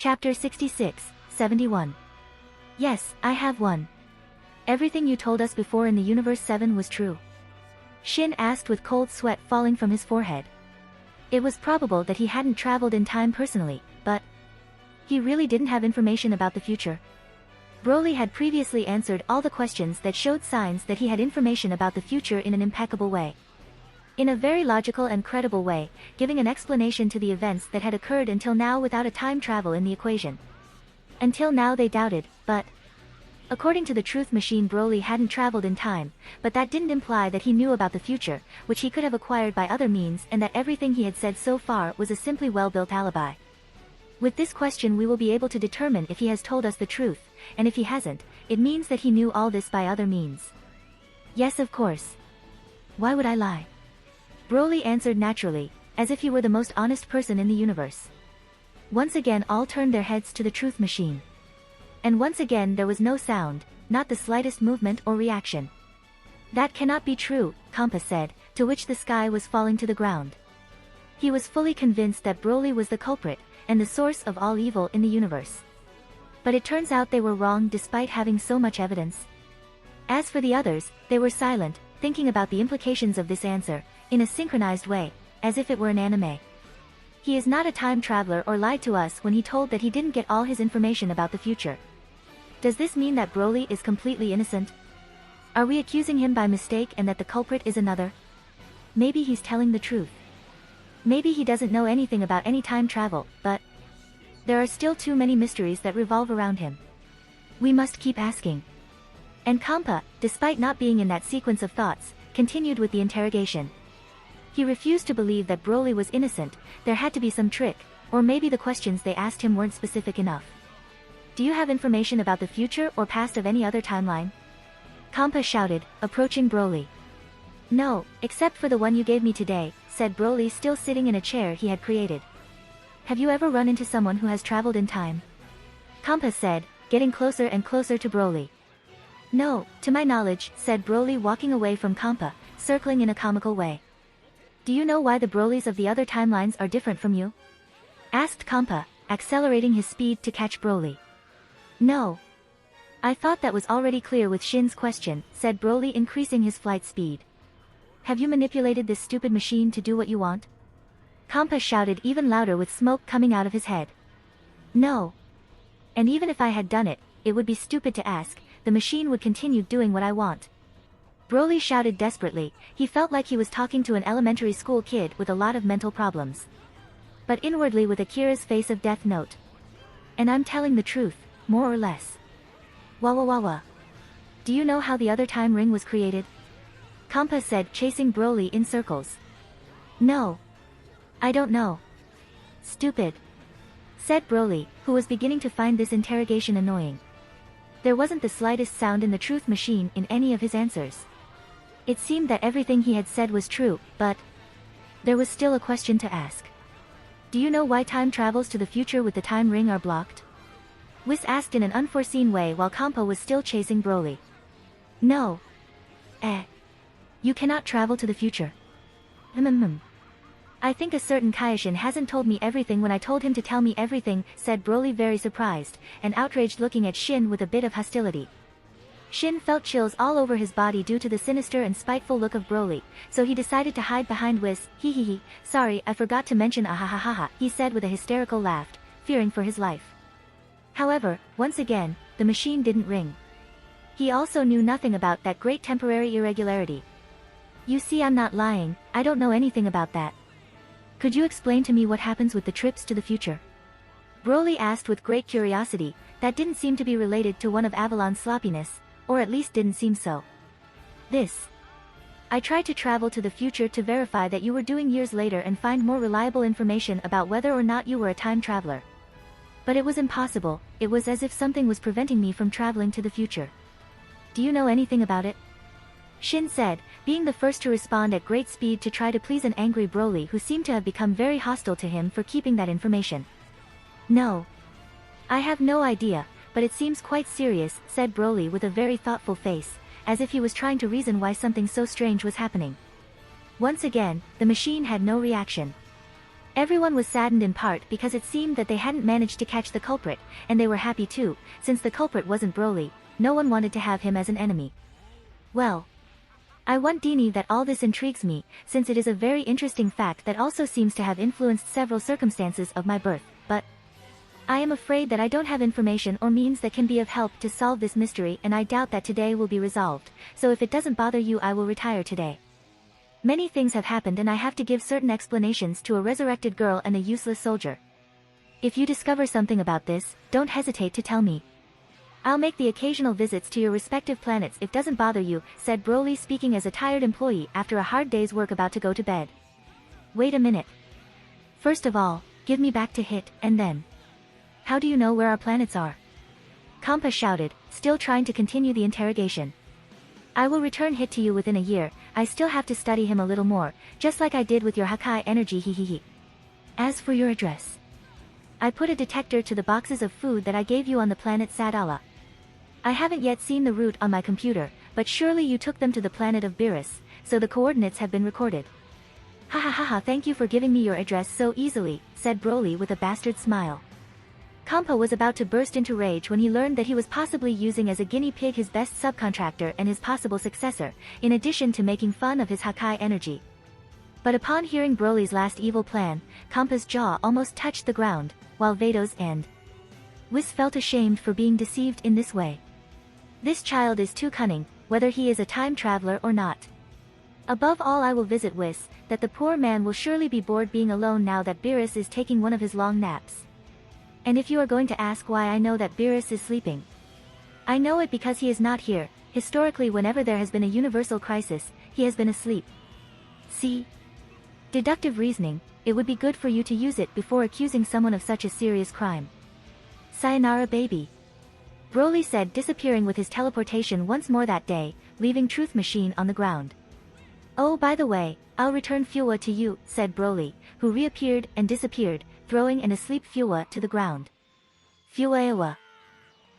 Chapter 66, 71. Yes, I have one. Everything you told us before in the Universe 7 was true? Shin asked with cold sweat falling from his forehead. It was probable that he hadn't traveled in time personally, but he really didn't have information about the future. Broly had previously answered all the questions that showed signs that he had information about the future in an impeccable way. In a very logical and credible way, giving an explanation to the events that had occurred until now without a time travel in the equation. Until now they doubted, but according to the truth machine, Broly hadn't traveled in time, but that didn't imply that he knew about the future, which he could have acquired by other means, and that everything he had said so far was a simply well-built alibi. With this question we will be able to determine if he has told us the truth, and if he hasn't, it means that he knew all this by other means. Yes, of course. Why would I lie? Broly answered naturally, as if he were the most honest person in the universe. Once again all turned their heads to the truth machine. And once again there was no sound, not the slightest movement or reaction. That cannot be true, Kampa said, to which the sky was falling to the ground. He was fully convinced that Broly was the culprit, and the source of all evil in the universe. But it turns out they were wrong despite having so much evidence. As for the others, they were silent, thinking about the implications of this answer, in a synchronized way, as if it were an anime. He is not a time traveler or lied to us when he told that he didn't get all his information about the future. Does this mean that Broly is completely innocent? Are we accusing him by mistake and that the culprit is another? Maybe he's telling the truth. Maybe he doesn't know anything about any time travel, but there are still too many mysteries that revolve around him. We must keep asking. And Kampa, despite not being in that sequence of thoughts, continued with the interrogation. He refused to believe that Broly was innocent. There had to be some trick, or maybe the questions they asked him weren't specific enough. Do you have information about the future or past of any other timeline? Kampa shouted, approaching Broly. No, except for the one you gave me today, said Broly, still sitting in a chair he had created. Have you ever run into someone who has traveled in time? Kampa said, getting closer and closer to Broly. No, to my knowledge, said Broly, walking away from Kampa, circling in a comical way. Do you know why the Brolys of the other timelines are different from you? Asked Kampa, accelerating his speed to catch Broly. No. I thought that was already clear with Shin's question, said Broly, increasing his flight speed. Have you manipulated this stupid machine to do what you want? Kampa shouted even louder with smoke coming out of his head. No. And even if I had done it, it would be stupid to ask, the machine would continue doing what I want. Broly shouted desperately. He felt like he was talking to an elementary school kid with a lot of mental problems. But inwardly with Akira's face of Death Note. And I'm telling the truth, more or less. Wah. Do you know how the other time ring was created? Kampa said, chasing Broly in circles. No. I don't know. Stupid. Said Broly, who was beginning to find this interrogation annoying. There wasn't the slightest sound in the truth machine in any of his answers. It seemed that everything he had said was true, but there was still a question to ask. Do you know why time travels to the future with the time ring are blocked? Whis asked in an unforeseen way while Kampa was still chasing Broly. No. You cannot travel to the future. I think a certain Kaioshin hasn't told me everything when I told him to tell me everything, said Broly, very surprised, and outraged, looking at Shin with a bit of hostility. Shin felt chills all over his body due to the sinister and spiteful look of Broly, so he decided to hide behind Whis. Hee. Sorry, I forgot to mention ahahaha, he said with a hysterical laugh, fearing for his life. However, once again, the machine didn't ring. He also knew nothing about that great temporary irregularity. You see, I'm not lying, I don't know anything about that. Could you explain to me what happens with the trips to the future? Broly asked with great curiosity. That didn't seem to be related to one of Avalon's sloppiness, or at least didn't seem so. I tried to travel to the future to verify that you were doing years later and find more reliable information about whether or not you were a time traveler. But it was impossible. It was as if something was preventing me from traveling to the future. Do you know anything about it? Shin said, being the first to respond at great speed to try to please an angry Broly who seemed to have become very hostile to him for keeping that information. No. I have no idea, but it seems quite serious, said Broly with a very thoughtful face, as if he was trying to reason why something so strange was happening. Once again, the machine had no reaction. Everyone was saddened in part because it seemed that they hadn't managed to catch the culprit, and they were happy too, since the culprit wasn't Broly. No one wanted to have him as an enemy. Well, I want Dini that all this intrigues me, since it is a very interesting fact that also seems to have influenced several circumstances of my birth, but I am afraid that I don't have information or means that can be of help to solve this mystery, and I doubt that today will be resolved, so if it doesn't bother you I will retire today. Many things have happened and I have to give certain explanations to a resurrected girl and a useless soldier. If you discover something about this, don't hesitate to tell me. I'll make the occasional visits to your respective planets if doesn't bother you, said Broly, speaking as a tired employee after a hard day's work about to go to bed. Wait a minute. First of all, give me back to Hit, and then. How do you know where our planets are? Kampa shouted, still trying to continue the interrogation. I will return Hit to you within a year. I still have to study him a little more, just like I did with your Hakai energy, hehehe. As for your address, I put a detector to the boxes of food that I gave you on the planet Sadala. I haven't yet seen the route on my computer, but surely you took them to the planet of Beerus, so the coordinates have been recorded. Ha ha ha ha, thank you for giving me your address so easily, said Broly with a bastard smile. Kampa was about to burst into rage when he learned that he was possibly using as a guinea pig his best subcontractor and his possible successor, in addition to making fun of his Hakai energy. But upon hearing Broly's last evil plan, Kampa's jaw almost touched the ground, while Vados and Whis felt ashamed for being deceived in this way. This child is too cunning, whether he is a time traveler or not. Above all, I will visit Whis, that the poor man will surely be bored being alone now that Beerus is taking one of his long naps. And if you are going to ask why I know that Beerus is sleeping, I know it because he is not here. Historically, whenever there has been a universal crisis, he has been asleep. See? Deductive reasoning, it would be good for you to use it before accusing someone of such a serious crime. Sayonara, baby. Broly said, disappearing with his teleportation once more that day, leaving Truth Machine on the ground. Oh, by the way, I'll return Fuwa to you, said Broly, who reappeared and disappeared, throwing an asleep Fuwa to the ground. Fuwa.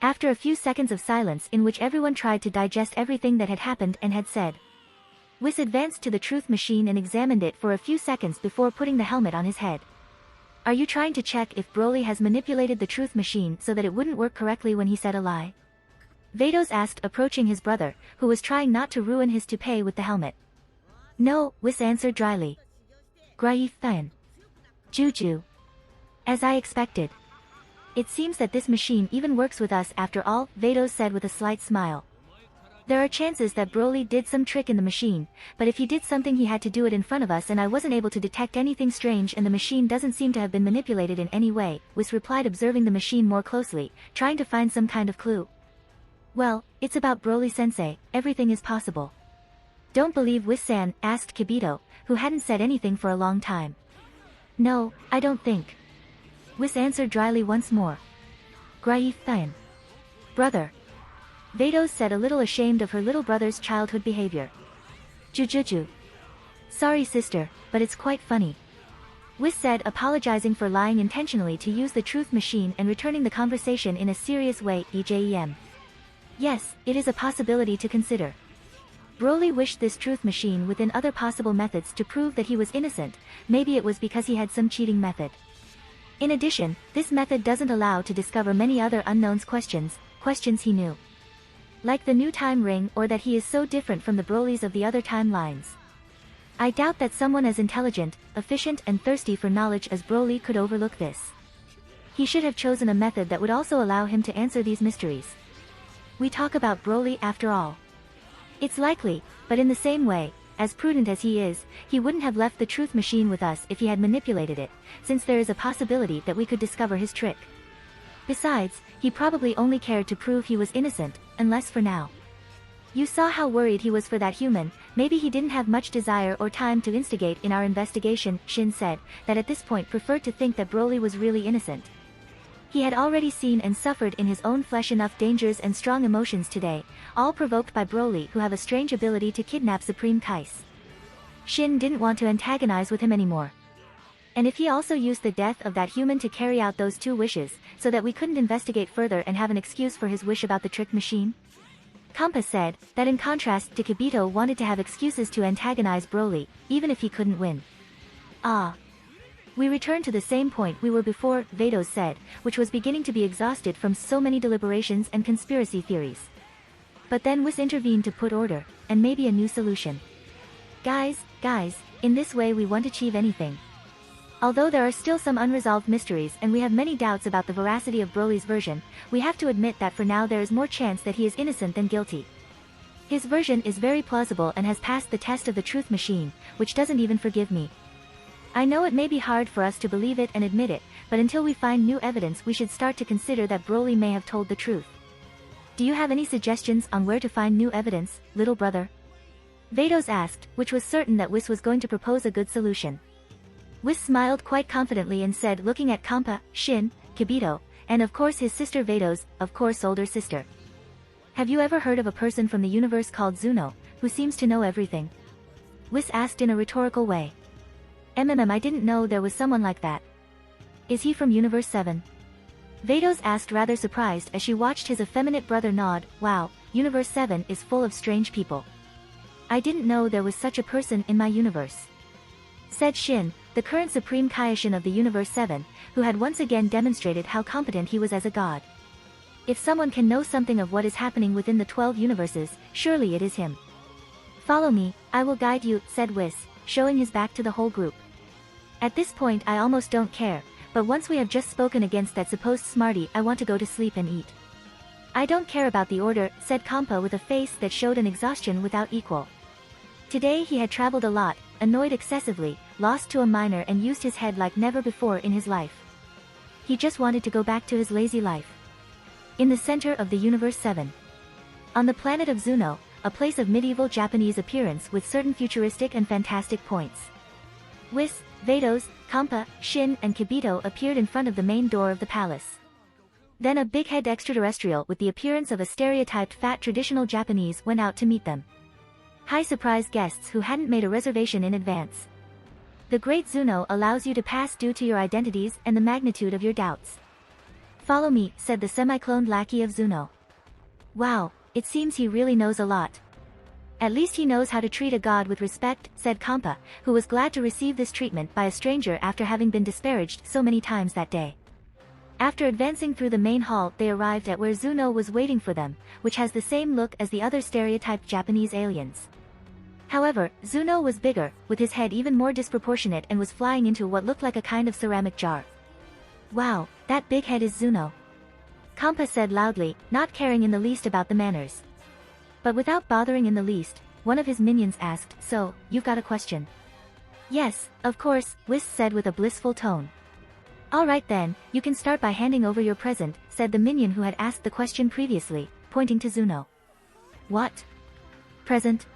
After a few seconds of silence in which everyone tried to digest everything that had happened and had said, Whis advanced to the Truth Machine and examined it for a few seconds before putting the helmet on his head. Are you trying to check if Broly has manipulated the Truth Machine so that it wouldn't work correctly when he said a lie? Vados asked, approaching his brother, who was trying not to ruin his toupee with the helmet. No, Whis answered dryly. Graif-than. Juju. As I expected. It seems that this machine even works with us after all, Vados said with a slight smile. There are chances that Broly did some trick in the machine, but if he did something he had to do it in front of us and I wasn't able to detect anything strange and the machine doesn't seem to have been manipulated in any way, Whis replied, observing the machine more closely, trying to find some kind of clue. Well, it's about Broly-sensei, everything is possible. Don't believe Whis-san, asked Kibito, who hadn't said anything for a long time. No, I don't think. Whis answered dryly once more. Graif-than. Brother. Vados said, a little ashamed of her little brother's childhood behavior. Jujuju. Sorry sister, but it's quite funny. Whis said, apologizing for lying intentionally to use the Truth Machine and returning the conversation in a serious way, EJEM. Yes, it is a possibility to consider. Broly wished this Truth Machine within other possible methods to prove that he was innocent, maybe it was because he had some cheating method. In addition, this method doesn't allow to discover many other unknowns questions he knew. Like the new time ring or that he is so different from the Brolys of the other timelines. I doubt that someone as intelligent, efficient and thirsty for knowledge as Broly could overlook this. He should have chosen a method that would also allow him to answer these mysteries. We talk about Broly after all. It's likely, but in the same way, as prudent as he is, he wouldn't have left the Truth Machine with us if he had manipulated it, since there is a possibility that we could discover his trick. Besides, he probably only cared to prove he was innocent, unless for now. You saw how worried he was for that human, maybe he didn't have much desire or time to instigate in our investigation, Shin said, that at this point preferred to think that Broly was really innocent. He had already seen and suffered in his own flesh enough dangers and strong emotions today, all provoked by Broly who have a strange ability to kidnap Supreme Kais. Shin didn't want to antagonize with him anymore. And if he also used the death of that human to carry out those two wishes, so that we couldn't investigate further and have an excuse for his wish about the trick machine? Kampa said, that in contrast to Kibito wanted to have excuses to antagonize Broly, even if he couldn't win. Ah. We return to the same point we were before, Vados said, which was beginning to be exhausted from so many deliberations and conspiracy theories. But then Whis intervened to put order, and maybe a new solution. Guys, in this way we won't achieve anything. Although there are still some unresolved mysteries and we have many doubts about the veracity of Broly's version, we have to admit that for now there is more chance that he is innocent than guilty. His version is very plausible and has passed the test of the truth machine, which doesn't even forgive me. I know it may be hard for us to believe it and admit it, but until we find new evidence we should start to consider that Broly may have told the truth. Do you have any suggestions on where to find new evidence, little brother? Vados asked, which was certain that Whis was going to propose a good solution. Whis smiled quite confidently and said, looking at Kampa, Shin, Kibito, and of course his sister Vados, of course older sister. Have you ever heard of a person from the universe called Zuno, who seems to know everything? Whis asked in a rhetorical way. I didn't know there was someone like that. Is he from Universe 7? Vados asked rather surprised as she watched his effeminate brother nod. Wow, Universe 7 is full of strange people. I didn't know there was such a person in my universe. Said Shin, the current supreme Kaioshin of the Universe 7, who had once again demonstrated how competent he was as a god. If someone can know something of what is happening within the 12 universes, surely it is him. Follow me, I will guide you, said Whis, showing his back to the whole group. At this point I almost don't care, but once we have just spoken against that supposed smarty I want to go to sleep and eat. I don't care about the order, said Kampa with a face that showed an exhaustion without equal. Today he had traveled a lot, annoyed excessively, lost to a minor and used his head like never before in his life. He just wanted to go back to his lazy life. In the center of the Universe 7. On the planet of Zuno, a place of medieval Japanese appearance with certain futuristic and fantastic points. Whis, Vados, Kampa, Shin and Kibito appeared in front of the main door of the palace. Then a big-head extraterrestrial with the appearance of a stereotyped fat traditional Japanese went out to meet them. High surprise guests who hadn't made a reservation in advance. The Great Zuno allows you to pass due to your identities and the magnitude of your doubts. Follow me, said the semi-cloned lackey of Zuno. Wow, it seems he really knows a lot. At least he knows how to treat a god with respect, said Kampa, who was glad to receive this treatment by a stranger after having been disparaged so many times that day. After advancing through the main hall they arrived at where Zuno was waiting for them, which has the same look as the other stereotyped Japanese aliens. However, Zuno was bigger, with his head even more disproportionate and was flying into what looked like a kind of ceramic jar. Wow, that big head is Zuno. Kampa said loudly, not caring in the least about the manners. But without bothering in the least, one of his minions asked, so, you've got a question? Yes, of course, Whis said with a blissful tone. Alright then, you can start by handing over your present, said the minion who had asked the question previously, pointing to Zuno. What? Present?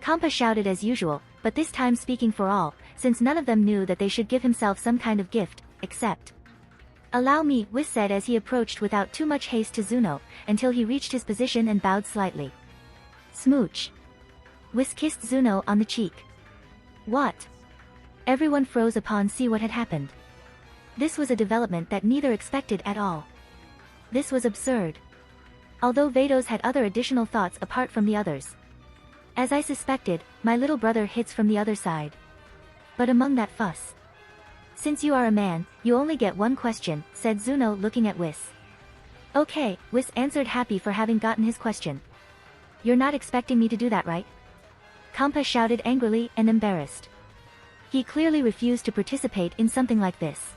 Kampa shouted as usual, but this time speaking for all, since none of them knew that they should give himself some kind of gift, except. Allow me, Whis said as he approached without too much haste to Zuno, until he reached his position and bowed slightly. Smooch. Whis kissed Zuno on the cheek. What? Everyone froze upon see what had happened. This was a development that neither expected at all. This was absurd. Although Vados had other additional thoughts apart from the others. As I suspected, my little brother hits from the other side. But among that fuss. Since you are a man, you only get one question, said Zuno looking at Whis. Okay, Whis answered happy for having gotten his question. You're not expecting me to do that, right? Kampa shouted angrily and embarrassed. He clearly refused to participate in something like this.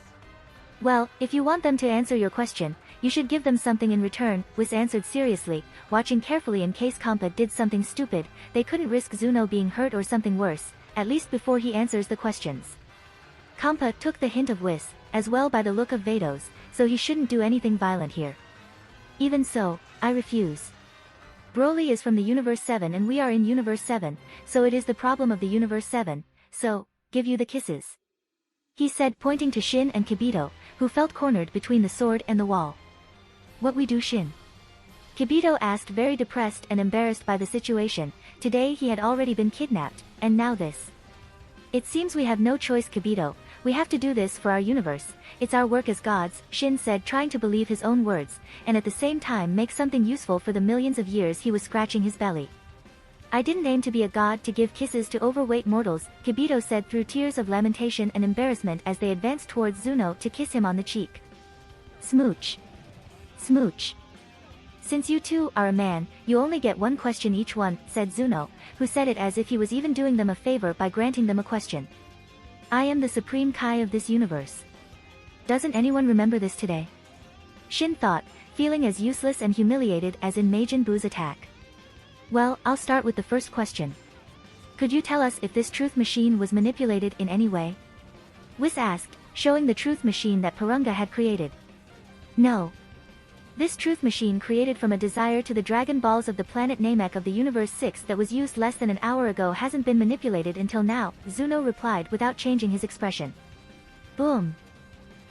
Well, if you want them to answer your question, you should give them something in return, Whis answered seriously, watching carefully in case Kampa did something stupid. They couldn't risk Zuno being hurt or something worse, at least before he answers the questions. Kampa took the hint of Whis, as well by the look of Vados, so he shouldn't do anything violent here. Even so, I refuse. Broly is from the Universe 7 and we are in Universe 7, so it is the problem of the Universe 7, so, give you the kisses. He said pointing to Shin and Kibito, who felt cornered between the sword and the wall. What we do, Shin? Kibito asked, very depressed and embarrassed by the situation. Today he had already been kidnapped, and now this. It seems we have no choice, Kibito. We have to do this for our universe. It's our work as gods, Shin said, trying to believe his own words, and at the same time make something useful for the millions of years he was scratching his belly. I didn't aim to be a god to give kisses to overweight mortals, Kibito said through tears of lamentation and embarrassment as they advanced towards Zuno to kiss him on the cheek. Smooch. Smooch. Since you two are a man, you only get one question each one, said Zuno, who said it as if he was even doing them a favor by granting them a question. I am the supreme Kai of this universe. Doesn't anyone remember this today? Shin thought, feeling as useless and humiliated as in Majin Buu's attack. Well, I'll start with the first question. Could you tell us if this truth machine was manipulated in any way? Whis asked, showing the truth machine that Porunga had created. No. This truth machine created from a desire to the Dragon Balls of the planet Namek of the Universe 6 that was used less than an hour ago hasn't been manipulated until now, Zuno replied without changing his expression. Boom.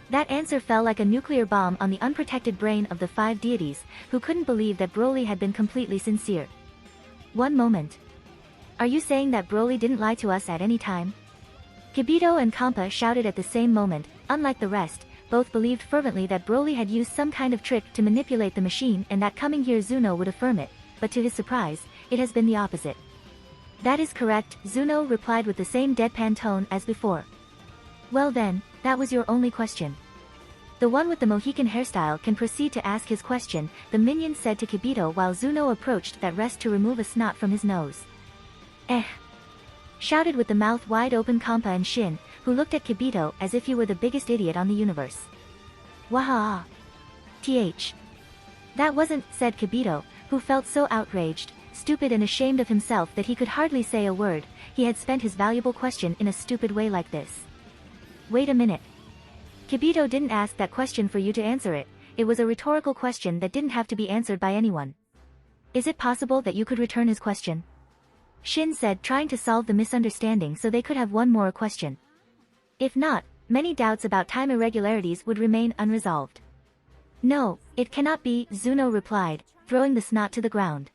That answer fell like a nuclear bomb on the unprotected brain of the 5 deities, who couldn't believe that Broly had been completely sincere. One moment. Are you saying that Broly didn't lie to us at any time? Kibito and Kampa shouted at the same moment. Unlike the rest, both believed fervently that Broly had used some kind of trick to manipulate the machine and that coming here Zuno would affirm it, but to his surprise, it has been the opposite. That is correct, Zuno replied with the same deadpan tone as before. Well then, that was your only question. The one with the Mohican hairstyle can proceed to ask his question, the minion said to Kibito while Zuno approached that rest to remove a snot from his nose. Shouted with the mouth wide open Kampa and Shin, who looked at Kibito as if he were the biggest idiot on the universe. Waha! That wasn't, said Kibito, who felt so outraged, stupid and ashamed of himself that he could hardly say a word. He had spent his valuable question in a stupid way like this. Wait a minute. Kibito didn't ask that question for you to answer it, it was a rhetorical question that didn't have to be answered by anyone. Is it possible that you could return his question? Shin said, trying to solve the misunderstanding so they could have one more question. If not, many doubts about time irregularities would remain unresolved. No, it cannot be, Zuno replied, throwing the snot to the ground.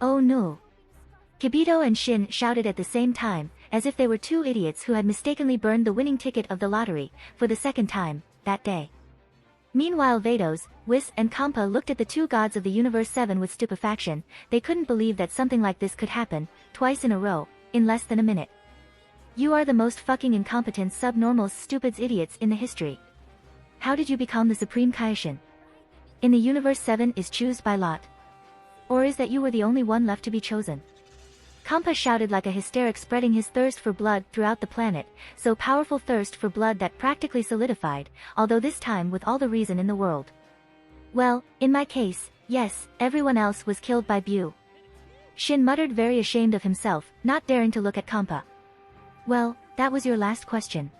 Oh no. Kibito and Shin shouted at the same time, as if they were two idiots who had mistakenly burned the winning ticket of the lottery, for the second time, that day. Meanwhile Vados, Whis and Kampa looked at the two gods of the Universe 7 with stupefaction. They couldn't believe that something like this could happen, twice in a row, in less than a minute. You are the most fucking incompetent subnormal stupids idiots in the history. How did you become the Supreme Kaioshin? In the Universe 7 is choose by lot? Or is that you were the only one left to be chosen? Kampa shouted like a hysteric, spreading his thirst for blood throughout the planet, so powerful thirst for blood that practically solidified, although this time with all the reason in the world. Well, in my case, yes, everyone else was killed by Bu. Shin muttered, very ashamed of himself, not daring to look at Kampa. Well, that was your last question.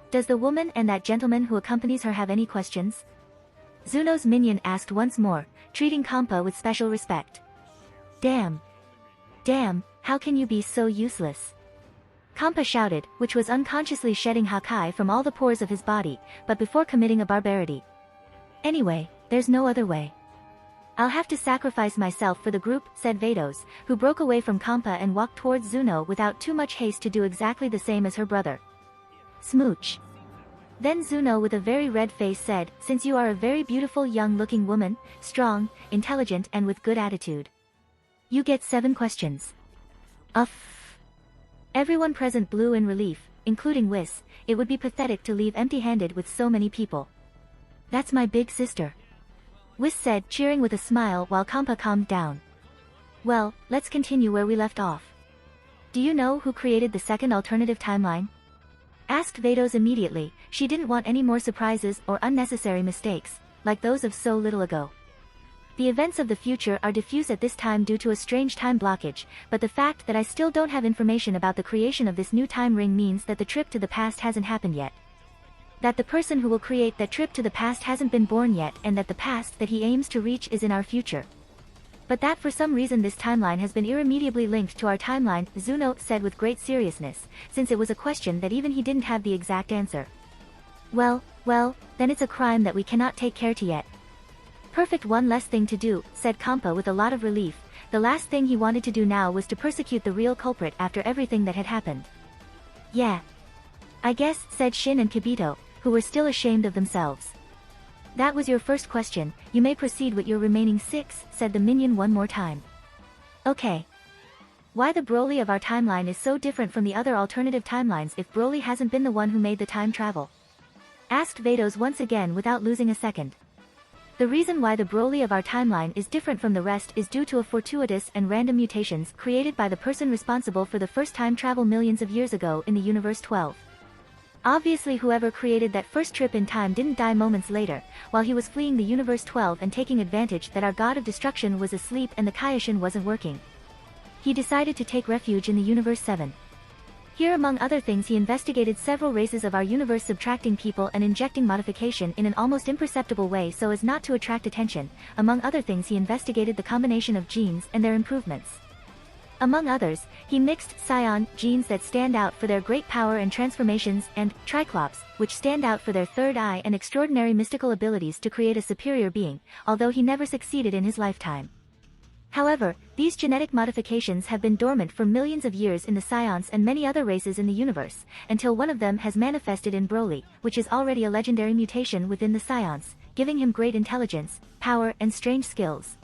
Does the woman and that gentleman who accompanies her have any questions? Zuno's minion asked once more, treating Kampa with special respect. Damn. Damn, how can you be so useless? Kampa shouted, which was unconsciously shedding Hakai from all the pores of his body, but before committing a barbarity. Anyway, there's no other way. I'll have to sacrifice myself for the group, said Vados, who broke away from Kampa and walked towards Zuno without too much haste to do exactly the same as her brother. Smooch. Then Zuno with a very red face said, since you are a very beautiful young-looking woman, strong, intelligent and with good attitude. You get 7 questions. Everyone present blew in relief, including Whis. It would be pathetic to leave empty-handed with so many people. That's my big sister. Whis said, cheering with a smile while Kampa calmed down. Well, let's continue where we left off. Do you know who created the second alternative timeline? Asked Vados immediately. She didn't want any more surprises or unnecessary mistakes, like those of so little ago. The events of the future are diffuse at this time due to a strange time blockage, but the fact that I still don't have information about the creation of this new time ring means that the trip to the past hasn't happened yet. That the person who will create that trip to the past hasn't been born yet, and that the past that he aims to reach is in our future. But that for some reason this timeline has been irremediably linked to our timeline, Zuno said with great seriousness, since it was a question that even he didn't have the exact answer. Well, then it's a crime that we cannot take care to yet. Perfect, one less thing to do, said Kampa with a lot of relief. The last thing he wanted to do now was to persecute the real culprit after everything that had happened. Yeah. I guess, said Shin and Kibito, who were still ashamed of themselves. That was your first question, you may proceed with your remaining 6, said the minion one more time. Okay. Why the Broly of our timeline is so different from the other alternative timelines if Broly hasn't been the one who made the time travel? Asked Vados once again without losing a second. The reason why the Broly of our timeline is different from the rest is due to a fortuitous and random mutations created by the person responsible for the first time travel millions of years ago in the Universe 12. Obviously whoever created that first trip in time didn't die moments later, while he was fleeing the Universe 12 and taking advantage that our god of destruction was asleep and the Kaioshin wasn't working. He decided to take refuge in the Universe 7. Here among other things he investigated several races of our universe, subtracting people and injecting modification in an almost imperceptible way so as not to attract attention. Among other things he investigated the combination of genes and their improvements. Among others, he mixed Scion genes that stand out for their great power and transformations and Triclops, which stand out for their third eye and extraordinary mystical abilities to create a superior being, although he never succeeded in his lifetime. However, these genetic modifications have been dormant for millions of years in the Scions and many other races in the universe, until one of them has manifested in Broly, which is already a legendary mutation within the Scions, giving him great intelligence, power and strange skills.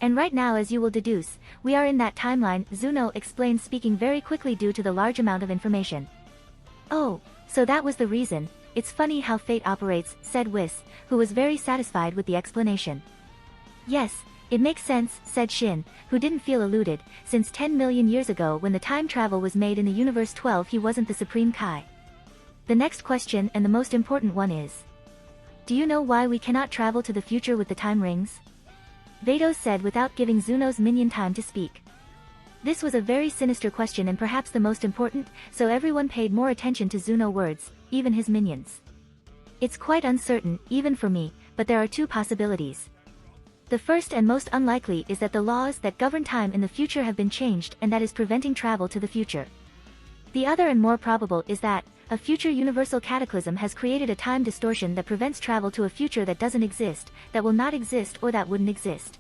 And right now, as you will deduce, we are in that timeline, Zuno explained, speaking very quickly due to the large amount of information. Oh, so that was the reason. It's funny how fate operates, said Whis, who was very satisfied with the explanation. Yes, it makes sense, said Shin, who didn't feel eluded, since 10 million years ago when the time travel was made in the Universe 12 he wasn't the Supreme Kai. The next question and the most important one is: do you know why we cannot travel to the future with the time rings? Vados said without giving Zuno's minion time to speak. This was a very sinister question and perhaps the most important, so everyone paid more attention to Zuno's words, even his minions. It's quite uncertain, even for me, but there are two possibilities. The first and most unlikely is that the laws that govern time in the future have been changed and that is preventing travel to the future. The other and more probable is that a future universal cataclysm has created a time distortion that prevents travel to a future that doesn't exist, that will not exist or that wouldn't exist.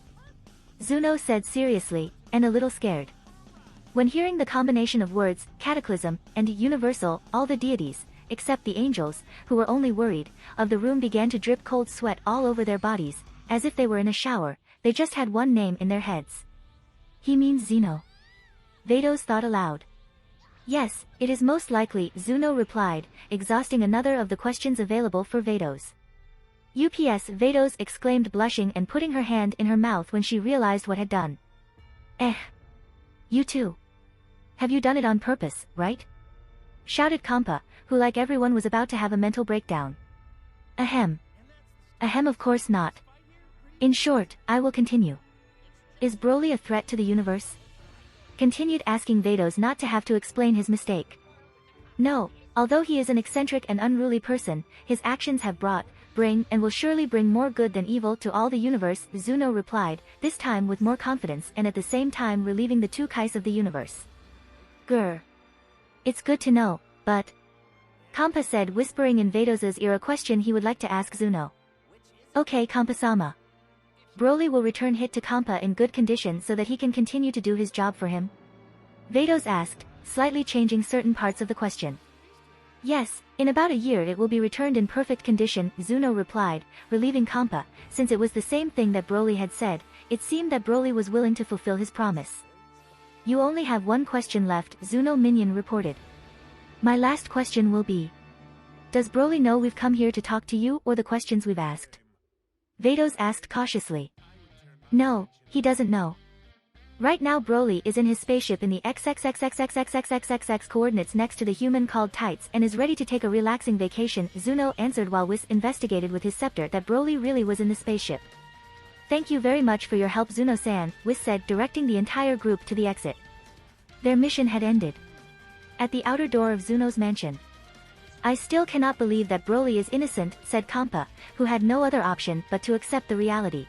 Zuno said seriously, and a little scared. When hearing the combination of words, cataclysm, and universal, all the deities, except the angels, who were only worried, of the room began to drip cold sweat all over their bodies, as if they were in a shower. They just had one name in their heads. He means Zeno. Vados thought aloud. Yes, it is most likely, Zuno replied, exhausting another of the questions available for Vados. UPS, Vados exclaimed, blushing and putting her hand in her mouth when she realized what had done. You too. Have you done it on purpose, right? Shouted Kampa, who like everyone was about to have a mental breakdown. Ahem. Ahem, of course not. In short, I will continue. Is Broly a threat to the universe? Continued asking Vados not to have to explain his mistake. No, although he is an eccentric and unruly person, his actions have bring and will surely bring more good than evil to all the universe, Zuno replied, this time with more confidence and at the same time relieving the two Kais of the universe. Grr. It's good to know, but... Kampa said, whispering in Vados' ear a question he would like to ask Zuno. Okay, Kampa-sama. Broly will return hit to Kampa in good condition so that he can continue to do his job for him? Vados asked, slightly changing certain parts of the question. Yes, in about a year it will be returned in perfect condition, Zuno replied, relieving Kampa, since it was the same thing that Broly had said. It seemed that Broly was willing to fulfill his promise. You only have one question left, Zuno Minion reported. My last question will be: does Broly know we've come here to talk to you or the questions we've asked? Vados asked cautiously. No, he doesn't know. Right now Broly is in his spaceship in the XXXXXXXXXX coordinates next to the human called Tights and is ready to take a relaxing vacation, Zuno answered while Whis investigated with his scepter that Broly really was in the spaceship. Thank you very much for your help, Zuno-san, Whis said, directing the entire group to the exit. Their mission had ended. At the outer door of Zuno's mansion. I still cannot believe that Broly is innocent, said Kampa, who had no other option but to accept the reality.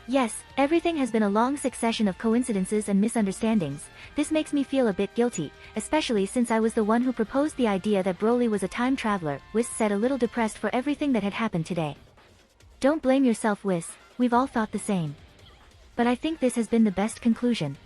Yes, everything has been a long succession of coincidences and misunderstandings. This makes me feel a bit guilty, especially since I was the one who proposed the idea that Broly was a time traveler, Whis said, a little depressed for everything that had happened today. Don't blame yourself, Whis, we've all thought the same. But I think this has been the best conclusion.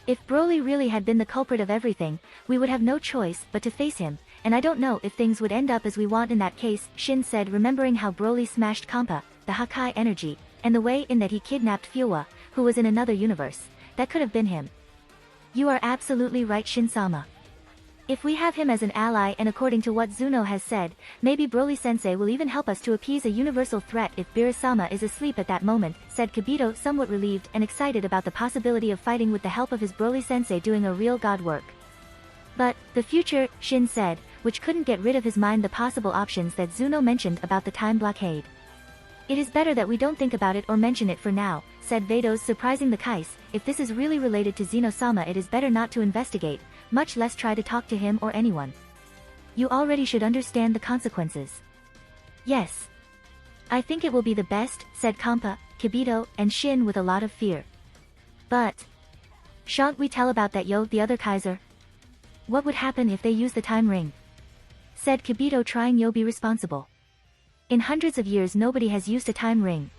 If Broly really had been the culprit of everything, we would have no choice but to face him, and I don't know if things would end up as we want in that case, Shin said, remembering how Broly smashed Kampa, the Hakai energy, and the way in that he kidnapped Fuwa, who was in another universe. That could have been him. You are absolutely right, Shin-sama. If we have him as an ally and according to what Zuno has said, maybe Broly-sensei will even help us to appease a universal threat if Beerus-sama is asleep at that moment, said Kibito, somewhat relieved and excited about the possibility of fighting with the help of his Broly-sensei doing a real god work. But, the future, Shin said, which couldn't get rid of his mind the possible options that Zuno mentioned about the time blockade. It is better that we don't think about it or mention it for now, said Vados, surprising the Kais. If this is really related to Zeno-sama, it is better not to investigate, much less try to talk to him or anyone. You already should understand the consequences. Yes. I think it will be the best, said Kampa, Kibito, and Shin with a lot of fear. But shan't we tell about that the other Kaiser? What would happen if they use the time ring? Said Kibito, trying be responsible. In hundreds of years nobody has used a time ring.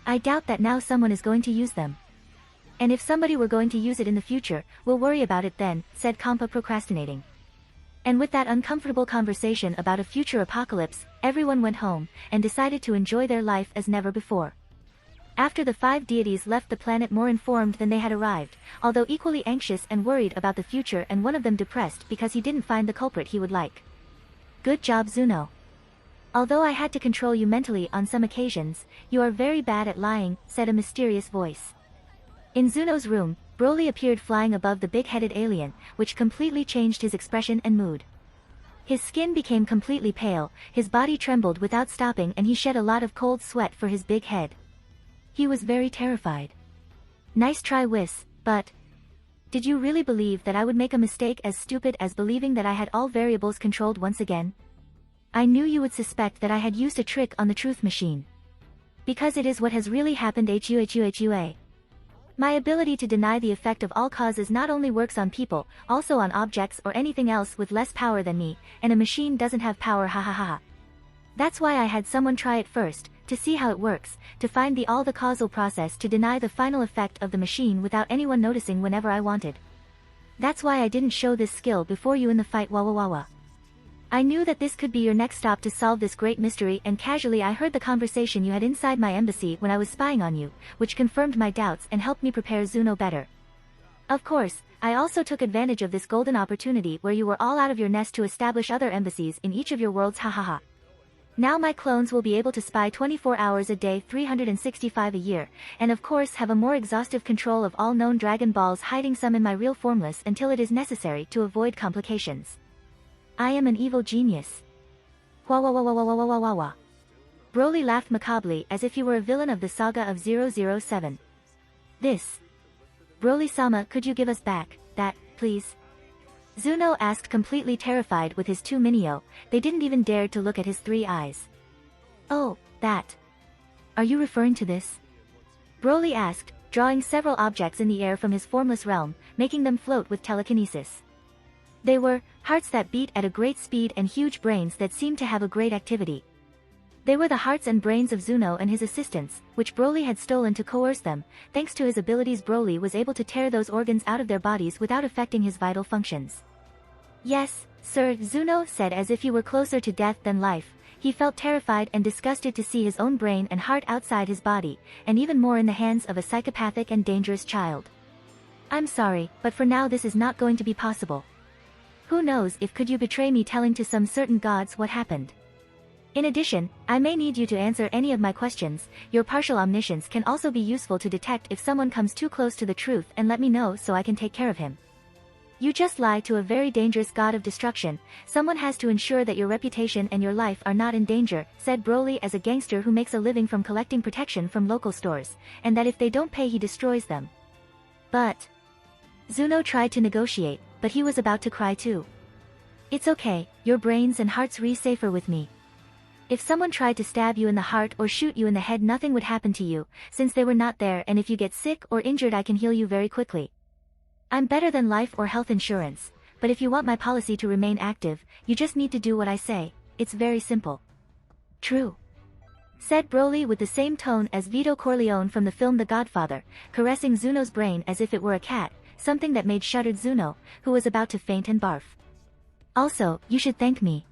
I doubt that now someone is going to use them. And if somebody were going to use it in the future, we'll worry about it then, said Kampa, procrastinating. And with that uncomfortable conversation about a future apocalypse, everyone went home, and decided to enjoy their life as never before. After the 5 deities left the planet more informed than they had arrived, although equally anxious and worried about the future, and one of them depressed because he didn't find the culprit he would like. Good job, Zuno. Although I had to control you mentally on some occasions, you are very bad at lying, said a mysterious voice. In Zuno's room, Broly appeared flying above the big-headed alien, which completely changed his expression and mood. His skin became completely pale, his body trembled without stopping, and he shed a lot of cold sweat for his big head. He was very terrified. Nice try, Whis, but did you really believe that I would make a mistake as stupid as believing that I had all variables controlled once again? I knew you would suspect that I had used a trick on the truth machine. Because it is what has really happened. Hua. My ability to deny the effect of all causes not only works on people, also on objects or anything else with less power than me, and a machine doesn't have power, ha ha ha ha. That's why I had someone try it first, to see how it works, to find all the causal process to deny the final effect of the machine without anyone noticing whenever I wanted. That's why I didn't show this skill before you in the fight, Wawawawa. I knew that this could be your next stop to solve this great mystery, and casually I heard the conversation you had inside my embassy when I was spying on you, which confirmed my doubts and helped me prepare Zuno better. Of course, I also took advantage of this golden opportunity where you were all out of your nest to establish other embassies in each of your worlds, ha ha ha. Now my clones will be able to spy 24 hours a day, 365 a year, and of course have a more exhaustive control of all known Dragon Balls, hiding some in my real formless until it is necessary to avoid complications. I am an evil genius. Wah wah wah wah wah wah wah wah wah wah. Broly laughed macabrely as if he were a villain of the saga of 007. This. Broly-sama, could you give us back that, please? Zuno asked, completely terrified with his 2 Minio. They didn't even dare to look at his 3 eyes. Oh, that. Are you referring to this? Broly asked, drawing several objects in the air from his formless realm, making them float with telekinesis. They were hearts that beat at a great speed and huge brains that seemed to have a great activity. They were the hearts and brains of Zuno and his assistants, which Broly had stolen to coerce them. Thanks to his abilities, Broly was able to tear those organs out of their bodies without affecting his vital functions. Yes, sir, Zuno said as if he were closer to death than life. He felt terrified and disgusted to see his own brain and heart outside his body, and even more in the hands of a psychopathic and dangerous child. I'm sorry, but for now this is not going to be possible. Who knows if could you betray me telling to some certain gods what happened. In addition, I may need you to answer any of my questions. Your partial omniscience can also be useful to detect if someone comes too close to the truth and let me know so I can take care of him. You just lie to a very dangerous god of destruction. Someone has to ensure that your reputation and your life are not in danger, said Broly as a gangster who makes a living from collecting protection from local stores, and that if they don't pay he destroys them. But Zuno tried to negotiate, but he was about to cry too. It's okay, your brains and hearts re safer with me. If someone tried to stab you in the heart or shoot you in the head, nothing would happen to you, since they were not there, and if you get sick or injured I can heal you very quickly. I'm better than life or health insurance, but if you want my policy to remain active, you just need to do what I say. It's very simple. True. Said Broly with the same tone as Vito Corleone from the film The Godfather, caressing Zuno's brain as if it were a cat, something that made shuddered Zuno, who was about to faint and barf. Also, you should thank me.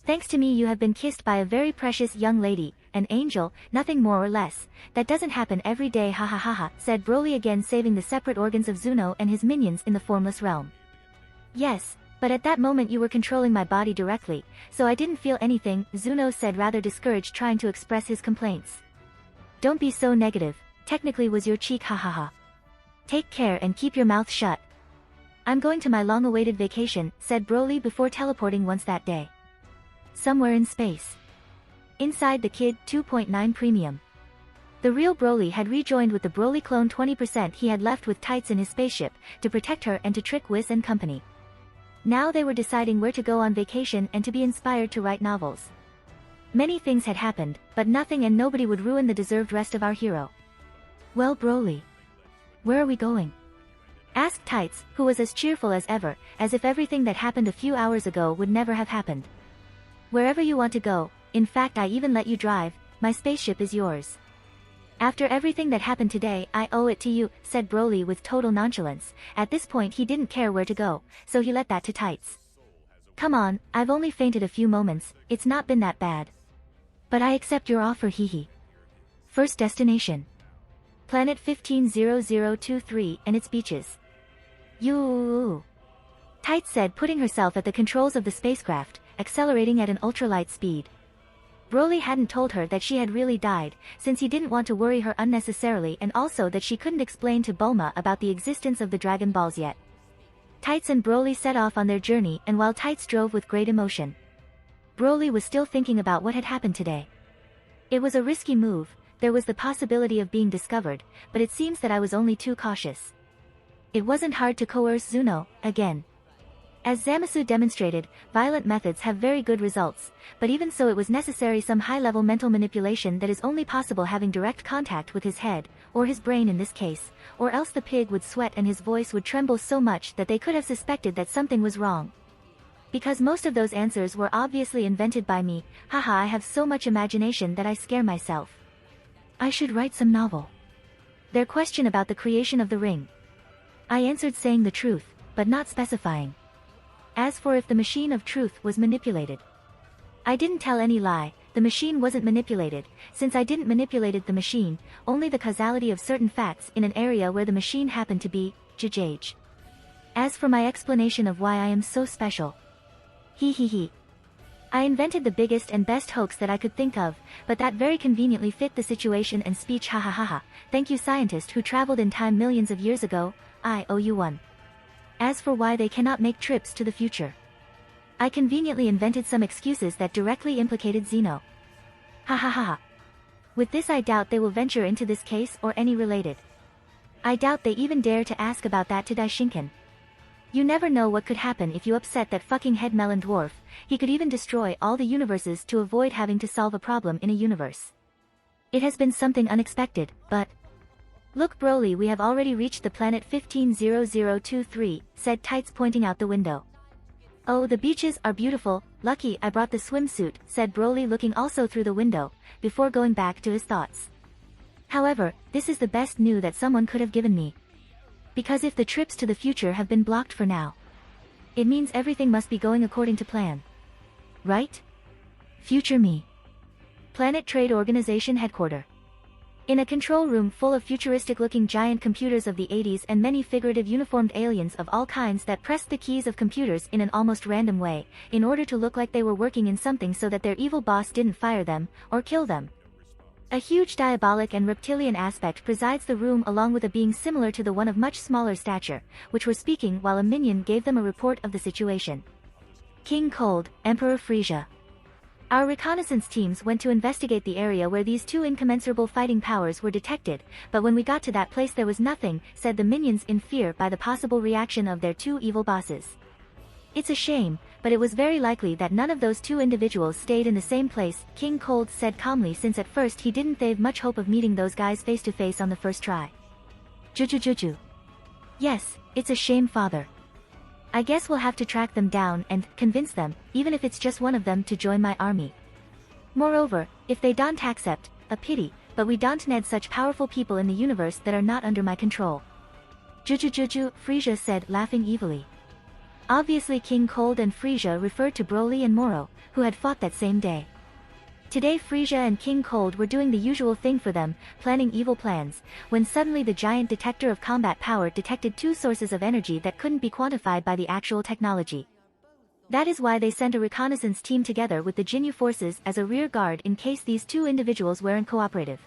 Thanks to me you have been kissed by a very precious young lady, an angel, nothing more or less. That doesn't happen every day, ha ha ha ha, said Broly, again saving the separate organs of Zuno and his minions in the formless realm. Yes, but at that moment you were controlling my body directly, so I didn't feel anything, Zuno said, rather discouraged, trying to express his complaints. Don't be so negative, technically was your cheek, ha ha ha. Take care and keep your mouth shut. I'm going to my long-awaited vacation, said Broly before teleporting once that day. Somewhere in space. Inside the Kid 2.9 Premium. The real Broly had rejoined with the Broly clone 20% he had left with Tights in his spaceship, to protect her and to trick Whis and company. Now they were deciding where to go on vacation and to be inspired to write novels. Many things had happened, but nothing and nobody would ruin the deserved rest of our hero. Well, Broly, where are we going? Asked Tights, who was as cheerful as ever, as if everything that happened a few hours ago would never have happened. Wherever you want to go, in fact I even let you drive, my spaceship is yours. After everything that happened today, I owe it to you, said Broly with total nonchalance. At this point he didn't care where to go, so he let that to Tights. Come on, I've only fainted a few moments, it's not been that bad. But I accept your offer, hehe. First destination. Planet 150023 and its beaches. You. Tights said, putting herself at the controls of the spacecraft, accelerating at an ultralight speed. Broly hadn't told her that she had really died, since he didn't want to worry her unnecessarily, and also that she couldn't explain to Bulma about the existence of the Dragon Balls yet. Tights and Broly set off on their journey, and while Tights drove with great emotion, Broly was still thinking about what had happened today. It was a risky move, there was the possibility of being discovered, but it seems that I was only too cautious. It wasn't hard to coerce Zuno, again. As Zamasu demonstrated, violent methods have very good results, but even so it was necessary some high-level mental manipulation that is only possible having direct contact with his head, or his brain in this case, or else the pig would sweat and his voice would tremble so much that they could have suspected that something was wrong. Because most of those answers were obviously invented by me, haha, I have so much imagination that I scare myself. I should write some novel. Their question about the creation of the ring. I answered saying the truth, but not specifying. As for if the machine of truth was manipulated, I didn't tell any lie, the machine wasn't manipulated, since I didn't manipulated the machine, only the causality of certain facts in an area where the machine happened to be, Jajage. As for my explanation of why I am so special, he. I invented the biggest and best hoax that I could think of, but that very conveniently fit the situation and speech, ha ha ha ha. Thank you, scientist who traveled in time millions of years ago, I owe you one. As for why they cannot make trips to the future, I conveniently invented some excuses that directly implicated Zeno. Ha ha ha ha. With this I doubt they will venture into this case or any related. I doubt they even dare to ask about that to Daishinkan. You never know what could happen if you upset that fucking head melon dwarf, he could even destroy all the universes to avoid having to solve a problem in a universe. It has been something unexpected, but... Look Broly, we have already reached the planet 150023, said Tights pointing out the window. Oh, the beaches are beautiful, lucky I brought the swimsuit, said Broly looking also through the window, before going back to his thoughts. However, this is the best news that someone could have given me. Because if the trips to the future have been blocked for now, it means everything must be going according to plan. Right? Future me. Planet Trade Organization Headquarters. In a control room full of futuristic-looking giant computers of the 80s and many figurative uniformed aliens of all kinds that pressed the keys of computers in an almost random way, in order to look like they were working in something so that their evil boss didn't fire them, or kill them. A huge diabolic and reptilian aspect presides the room along with a being similar to the one of much smaller stature, which were speaking while a minion gave them a report of the situation. King Cold, Emperor Frisia. Our reconnaissance teams went to investigate the area where these two incommensurable fighting powers were detected, but when we got to that place there was nothing, said the minions in fear by the possible reaction of their two evil bosses. It's a shame, but it was very likely that none of those two individuals stayed in the same place, King Cold said calmly, since at first he didn't have much hope of meeting those guys face to face on the first try. Juju. Yes, it's a shame, father. I guess we'll have to track them down and convince them, even if it's just one of them, to join my army. Moreover, if they don't accept, a pity, but we don't need such powerful people in the universe that are not under my control. Juju, Frisia said, laughing evilly. Obviously King Cold and Frisia referred to Broly and Moro, who had fought that same day. Today Frisia and King Cold were doing the usual thing for them, planning evil plans, when suddenly the giant detector of combat power detected two sources of energy that couldn't be quantified by the actual technology. That is why they sent a reconnaissance team together with the Jinyu forces as a rear guard in case these two individuals weren't cooperative.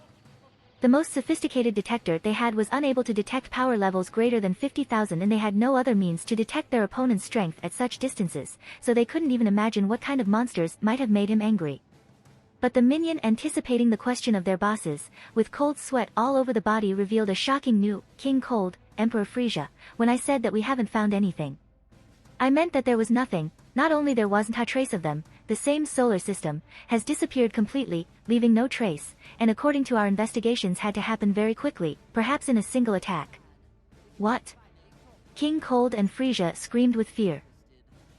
The most sophisticated detector they had was unable to detect power levels greater than 50,000, and they had no other means to detect their opponent's strength at such distances, so they couldn't even imagine what kind of monsters might have made him angry. But the minion, anticipating the question of their bosses, with cold sweat all over the body, revealed a shocking new, King Cold, Emperor Frisia, when I said that we haven't found anything. I meant that there was nothing. Not only there wasn't a trace of them, the same solar system has disappeared completely, leaving no trace, and according to our investigations had to happen very quickly, perhaps in a single attack. What? King Cold and Frisia screamed with fear.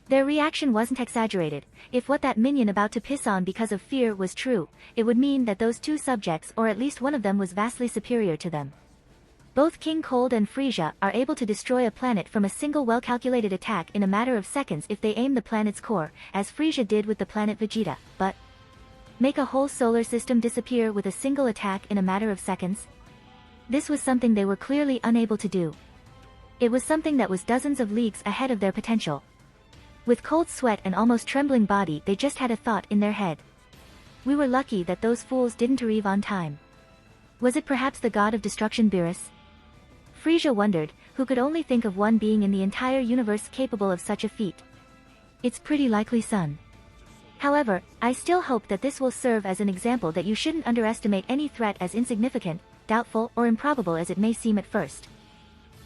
Their reaction wasn't exaggerated. If what that minion about to piss on because of fear was true, it would mean that those two subjects, or at least one of them, was vastly superior to them. Both King Cold and Frisia are able to destroy a planet from a single well-calculated attack in a matter of seconds if they aim the planet's core, as Frisia did with the planet Vegeta, but make a whole solar system disappear with a single attack in a matter of seconds? This was something they were clearly unable to do. It was something that was dozens of leagues ahead of their potential. With cold sweat and almost trembling body, they just had a thought in their head. We were lucky that those fools didn't arrive on time. Was it perhaps the god of destruction Beerus? Frisia wondered, who could only think of one being in the entire universe capable of such a feat. It's pretty likely Sun. However, I still hope that this will serve as an example that you shouldn't underestimate any threat, as insignificant, doubtful, or improbable as it may seem at first.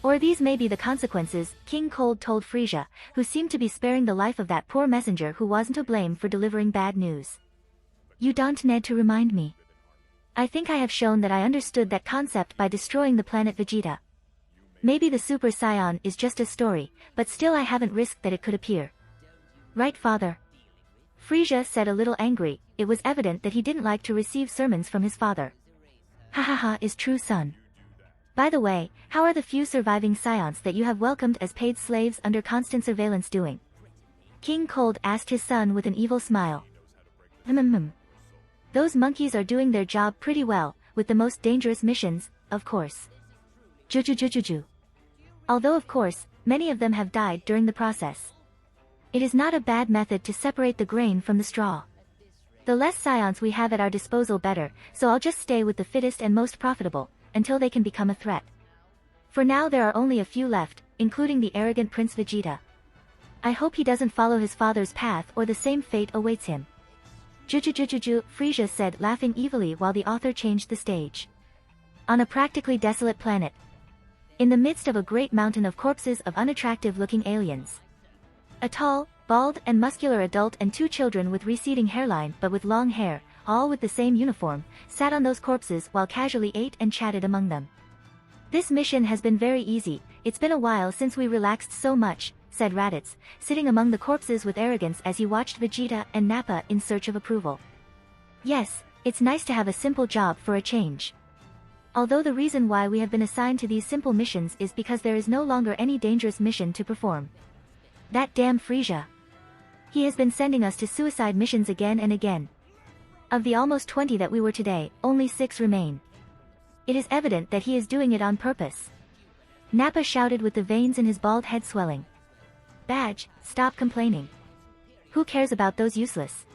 Or these may be the consequences, King Cold told Frisia, who seemed to be sparing the life of that poor messenger who wasn't to blame for delivering bad news. You don't need to remind me. I think I have shown that I understood that concept by destroying the planet Vegeta. Maybe the Super Saiyan is just a story, but still I haven't risked that it could appear. Right, father? Frisia said, a little angry. It was evident that he didn't like to receive sermons from his father. Ha ha ha, is true, son. By the way, how are the few surviving Scions that you have welcomed as paid slaves under constant surveillance doing? King Cold asked his son with an evil smile. Those monkeys are doing their job pretty well, with the most dangerous missions, of course. Juju. Although of course, many of them have died during the process. It is not a bad method to separate the grain from the straw. The less Scions we have at our disposal better, so I'll just stay with the fittest and most profitable, until they can become a threat. For now there are only a few left, including the arrogant Prince Vegeta. I hope he doesn't follow his father's path or the same fate awaits him. Juju, Frisia said, laughing evilly while the author changed the stage. On a practically desolate planet, in the midst of a great mountain of corpses of unattractive-looking aliens, a tall, bald, and muscular adult and two children with receding hairline but with long hair, all with the same uniform, sat on those corpses while casually ate and chatted among them. This mission has been very easy. It's been a while since we relaxed so much, said Raditz, sitting among the corpses with arrogance as he watched Vegeta and Nappa in search of approval. Yes, it's nice to have a simple job for a change. Although the reason why we have been assigned to these simple missions is because there is no longer any dangerous mission to perform. That damn Frisia. He has been sending us to suicide missions again and again. Of the almost 20 that we were today, only 6 remain. It is evident that he is doing it on purpose. Nappa shouted with the veins in his bald head swelling. Badge, stop complaining. Who cares about those useless?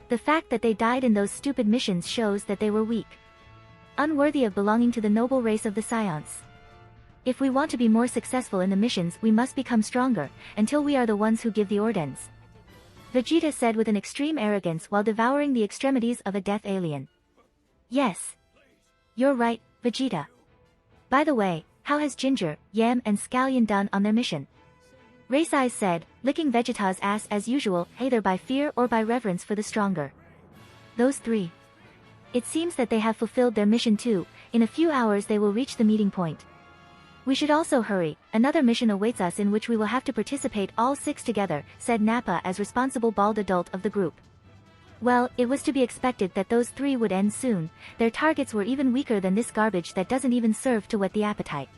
The fact that they died in those stupid missions shows that they were weak. Unworthy of belonging to the noble race of the Scions. If we want to be more successful in the missions, we must become stronger, until we are the ones who give the orders. Vegeta said with an extreme arrogance while devouring the extremities of a death alien. Yes. You're right, Vegeta. By the way, how has Ginger, Yam and Scallion done on their mission? Race Eyes said, licking Vegeta's ass as usual, either by fear or by reverence for the stronger. Those 3. It seems that they have fulfilled their mission too. In a few hours they will reach the meeting point. We should also hurry, another mission awaits us in which we will have to participate all 6 together, said Nappa as responsible bald adult of the group. Well, it was to be expected that those 3 would end soon. Their targets were even weaker than this garbage that doesn't even serve to whet the appetite.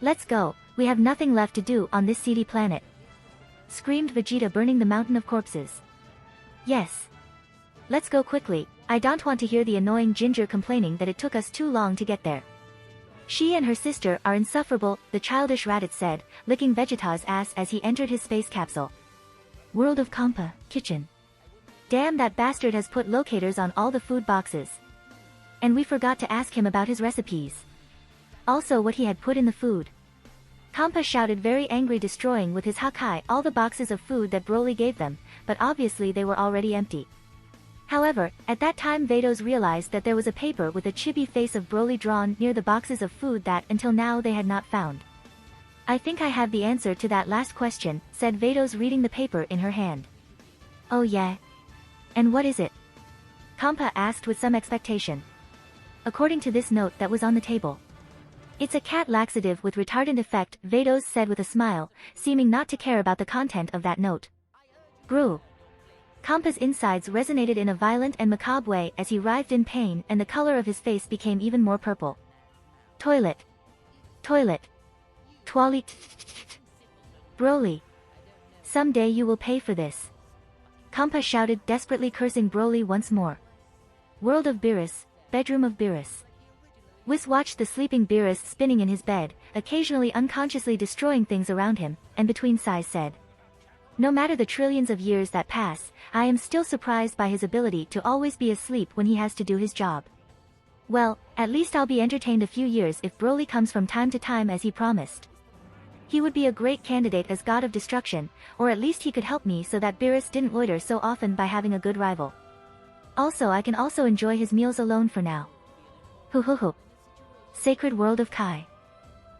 Let's go, we have nothing left to do on this seedy planet. Screamed Vegeta, burning the mountain of corpses. Yes. Let's go quickly. I don't want to hear the annoying Ginger complaining that it took us too long to get there. She and her sister are insufferable, the childish Raditz said, licking Vegeta's ass as he entered his space capsule. World of Compa, kitchen. Damn, that bastard has put locators on all the food boxes. And we forgot to ask him about his recipes. Also what he had put in the food. Compa shouted, very angry, destroying with his Hakai all the boxes of food that Broly gave them, but obviously they were already empty. However, at that time Vados realized that there was a paper with a chibi face of Broly drawn near the boxes of food that until now they had not found. I think I have the answer to that last question, said Vados, reading the paper in her hand. Oh yeah? And what is it? Compa asked with some expectation. According to this note that was on the table. It's a cat laxative with retardant effect, Vados said with a smile, seeming not to care about the content of that note. Brew. Compa's insides resonated in a violent and macabre way as he writhed in pain, and the color of his face became even more purple. Toilet. Toilet. Toilet. Broly. Someday you will pay for this. Compa shouted, desperately cursing Broly once more. World of Beerus, bedroom of Beerus. Whis watched the sleeping Beerus spinning in his bed, occasionally unconsciously destroying things around him, and between sighs said. No matter the trillions of years that pass, I am still surprised by his ability to always be asleep when he has to do his job. Well, at least I'll be entertained a few years if Broly comes from time to time as he promised. He would be a great candidate as God of Destruction, or at least he could help me so that Beerus didn't loiter so often by having a good rival. Also, I can also enjoy his meals alone for now. Hoo hoo hoo. Sacred World of Kai.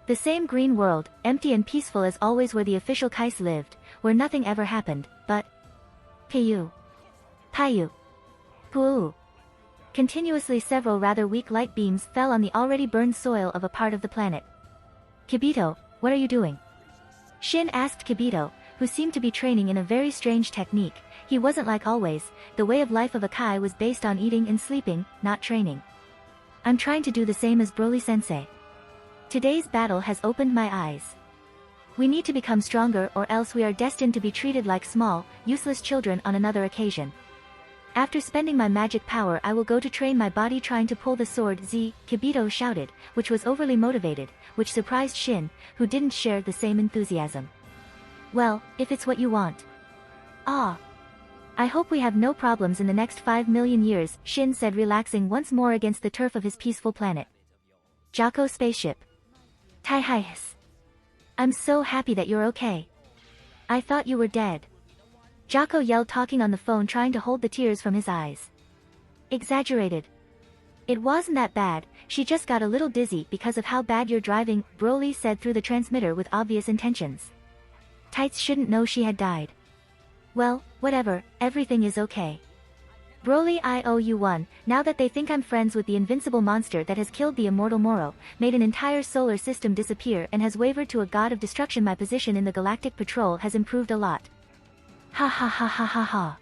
The same green world, empty and peaceful as always, where the official Kais lived, where nothing ever happened, but Payu. Payu. Puu. Continuously several rather weak light beams fell on the already burned soil of a part of the planet. Kibito, what are you doing? Shin asked Kibito, who seemed to be training in a very strange technique. He wasn't like always, the way of life of a Kai was based on eating and sleeping, not training. I'm trying to do the same as Broly-sensei. Today's battle has opened my eyes. We need to become stronger or else we are destined to be treated like small, useless children on another occasion. After spending my magic power I will go to train my body trying to pull the sword Z, Kibito shouted, which was overly motivated, which surprised Shin, who didn't share the same enthusiasm. Well, if it's what you want. Ah. I hope we have no problems in the next 5 million years, Shin said, relaxing once more against the turf of his peaceful planet. Jocko spaceship. Taihais. I'm so happy that you're okay. I thought you were dead. Jocko yelled, talking on the phone, trying to hold the tears from his eyes. Exaggerated. It wasn't that bad, she just got a little dizzy because of how bad you're driving, Broly said through the transmitter with obvious intentions. Tights shouldn't know she had died. Well, whatever, everything is okay. Broly, I owe you one. Now that they think I'm friends with the invincible monster that has killed the immortal Moro, made an entire solar system disappear and has wavered to a god of destruction, my position in the Galactic Patrol has improved a lot. Ha ha ha ha ha ha.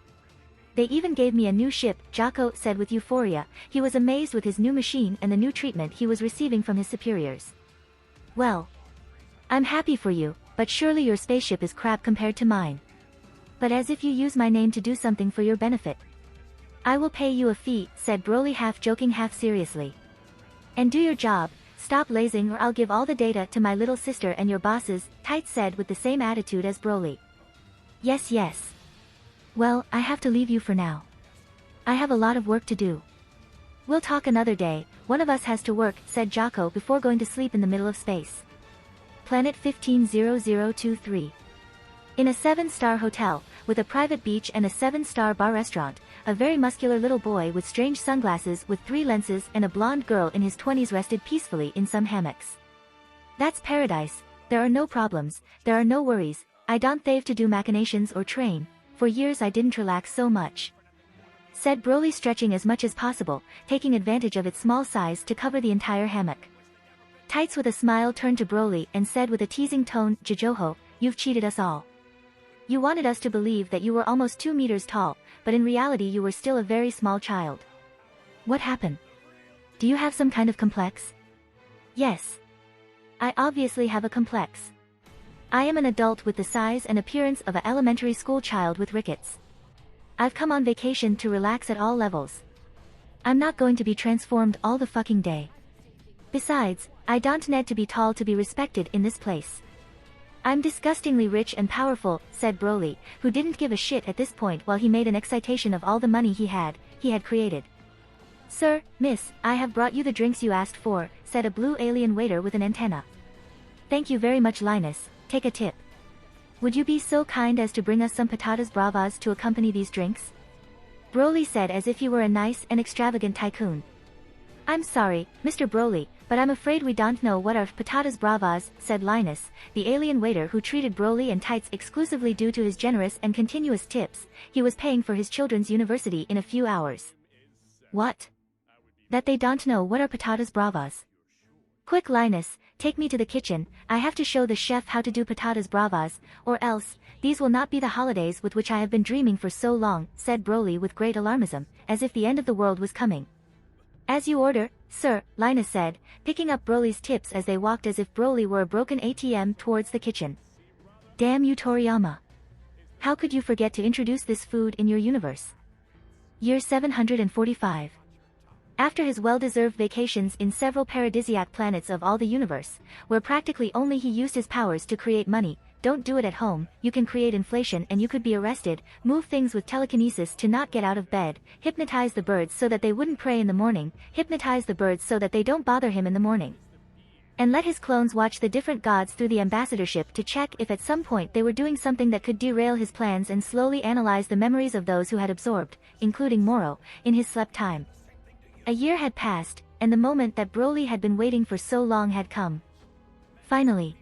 They even gave me a new ship, Jocko said with euphoria. He was amazed with his new machine and the new treatment he was receiving from his superiors. Well. I'm happy for you, but surely your spaceship is crap compared to mine. But as if you use my name to do something for your benefit. I will pay you a fee, said Broly, half joking half seriously. And do your job, stop lazing or I'll give all the data to my little sister and your bosses, Tights said with the same attitude as Broly. Yes yes. Well, I have to leave you for now. I have a lot of work to do. We'll talk another day, one of us has to work, said Jocko before going to sleep in the middle of space. Planet 150023. In a 7-star hotel, with a private beach and a 7-star bar restaurant, a very muscular little boy with strange sunglasses with 3 lenses and a blonde girl in his 20s rested peacefully in some hammocks. That's paradise, there are no problems, there are no worries, I don't have to do machinations or train, for years I didn't relax so much. Said Broly, stretching as much as possible, taking advantage of its small size to cover the entire hammock. Tights with a smile turned to Broly and said with a teasing tone, Jijoho, you've cheated us all. You wanted us to believe that you were almost 2 meters tall, but in reality you were still a very small child. What happened? Do you have some kind of complex? Yes. I obviously have a complex. I am an adult with the size and appearance of an elementary school child with rickets. I've come on vacation to relax at all levels. I'm not going to be transformed all the fucking day. Besides, I don't need to be tall to be respected in this place. I'm disgustingly rich and powerful, said Broly, who didn't give a shit at this point while he made an excitation of all the money he had created. Sir, miss, I have brought you the drinks you asked for, said a blue alien waiter with an antenna. Thank you very much, Linus, take a tip. Would you be so kind as to bring us some patatas bravas to accompany these drinks? Broly said as if he were a nice and extravagant tycoon. I'm sorry, Mr. Broly, but I'm afraid we don't know what are patatas bravas, said Linus, the alien waiter who treated Broly and Tights exclusively due to his generous and continuous tips. He was paying for his children's university in a few hours. What? That they don't know what are patatas bravas? Quick, Linus, take me to the kitchen, I have to show the chef how to do patatas bravas, or else, these will not be the holidays with which I have been dreaming for so long, said Broly with great alarmism, as if the end of the world was coming. As you order, sir, Linus said, picking up Broly's tips as they walked as if Broly were a broken ATM towards the kitchen. Damn you, Toriyama. How could you forget to introduce this food in your universe? Year 745. After his well-deserved vacations in several paradisiac planets of all the universe, where practically only he used his powers to create money, don't do it at home, you can create inflation and you could be arrested, move things with telekinesis to not get out of bed, hypnotize the birds so that they wouldn't pray in the morning, hypnotize the birds so that they don't bother him in the morning. And let his clones watch the different gods through the ambassadorship to check if at some point they were doing something that could derail his plans and slowly analyze the memories of those who had absorbed, including Moro, in his slept time. A year had passed, and the moment that Broly had been waiting for so long had come. Finally.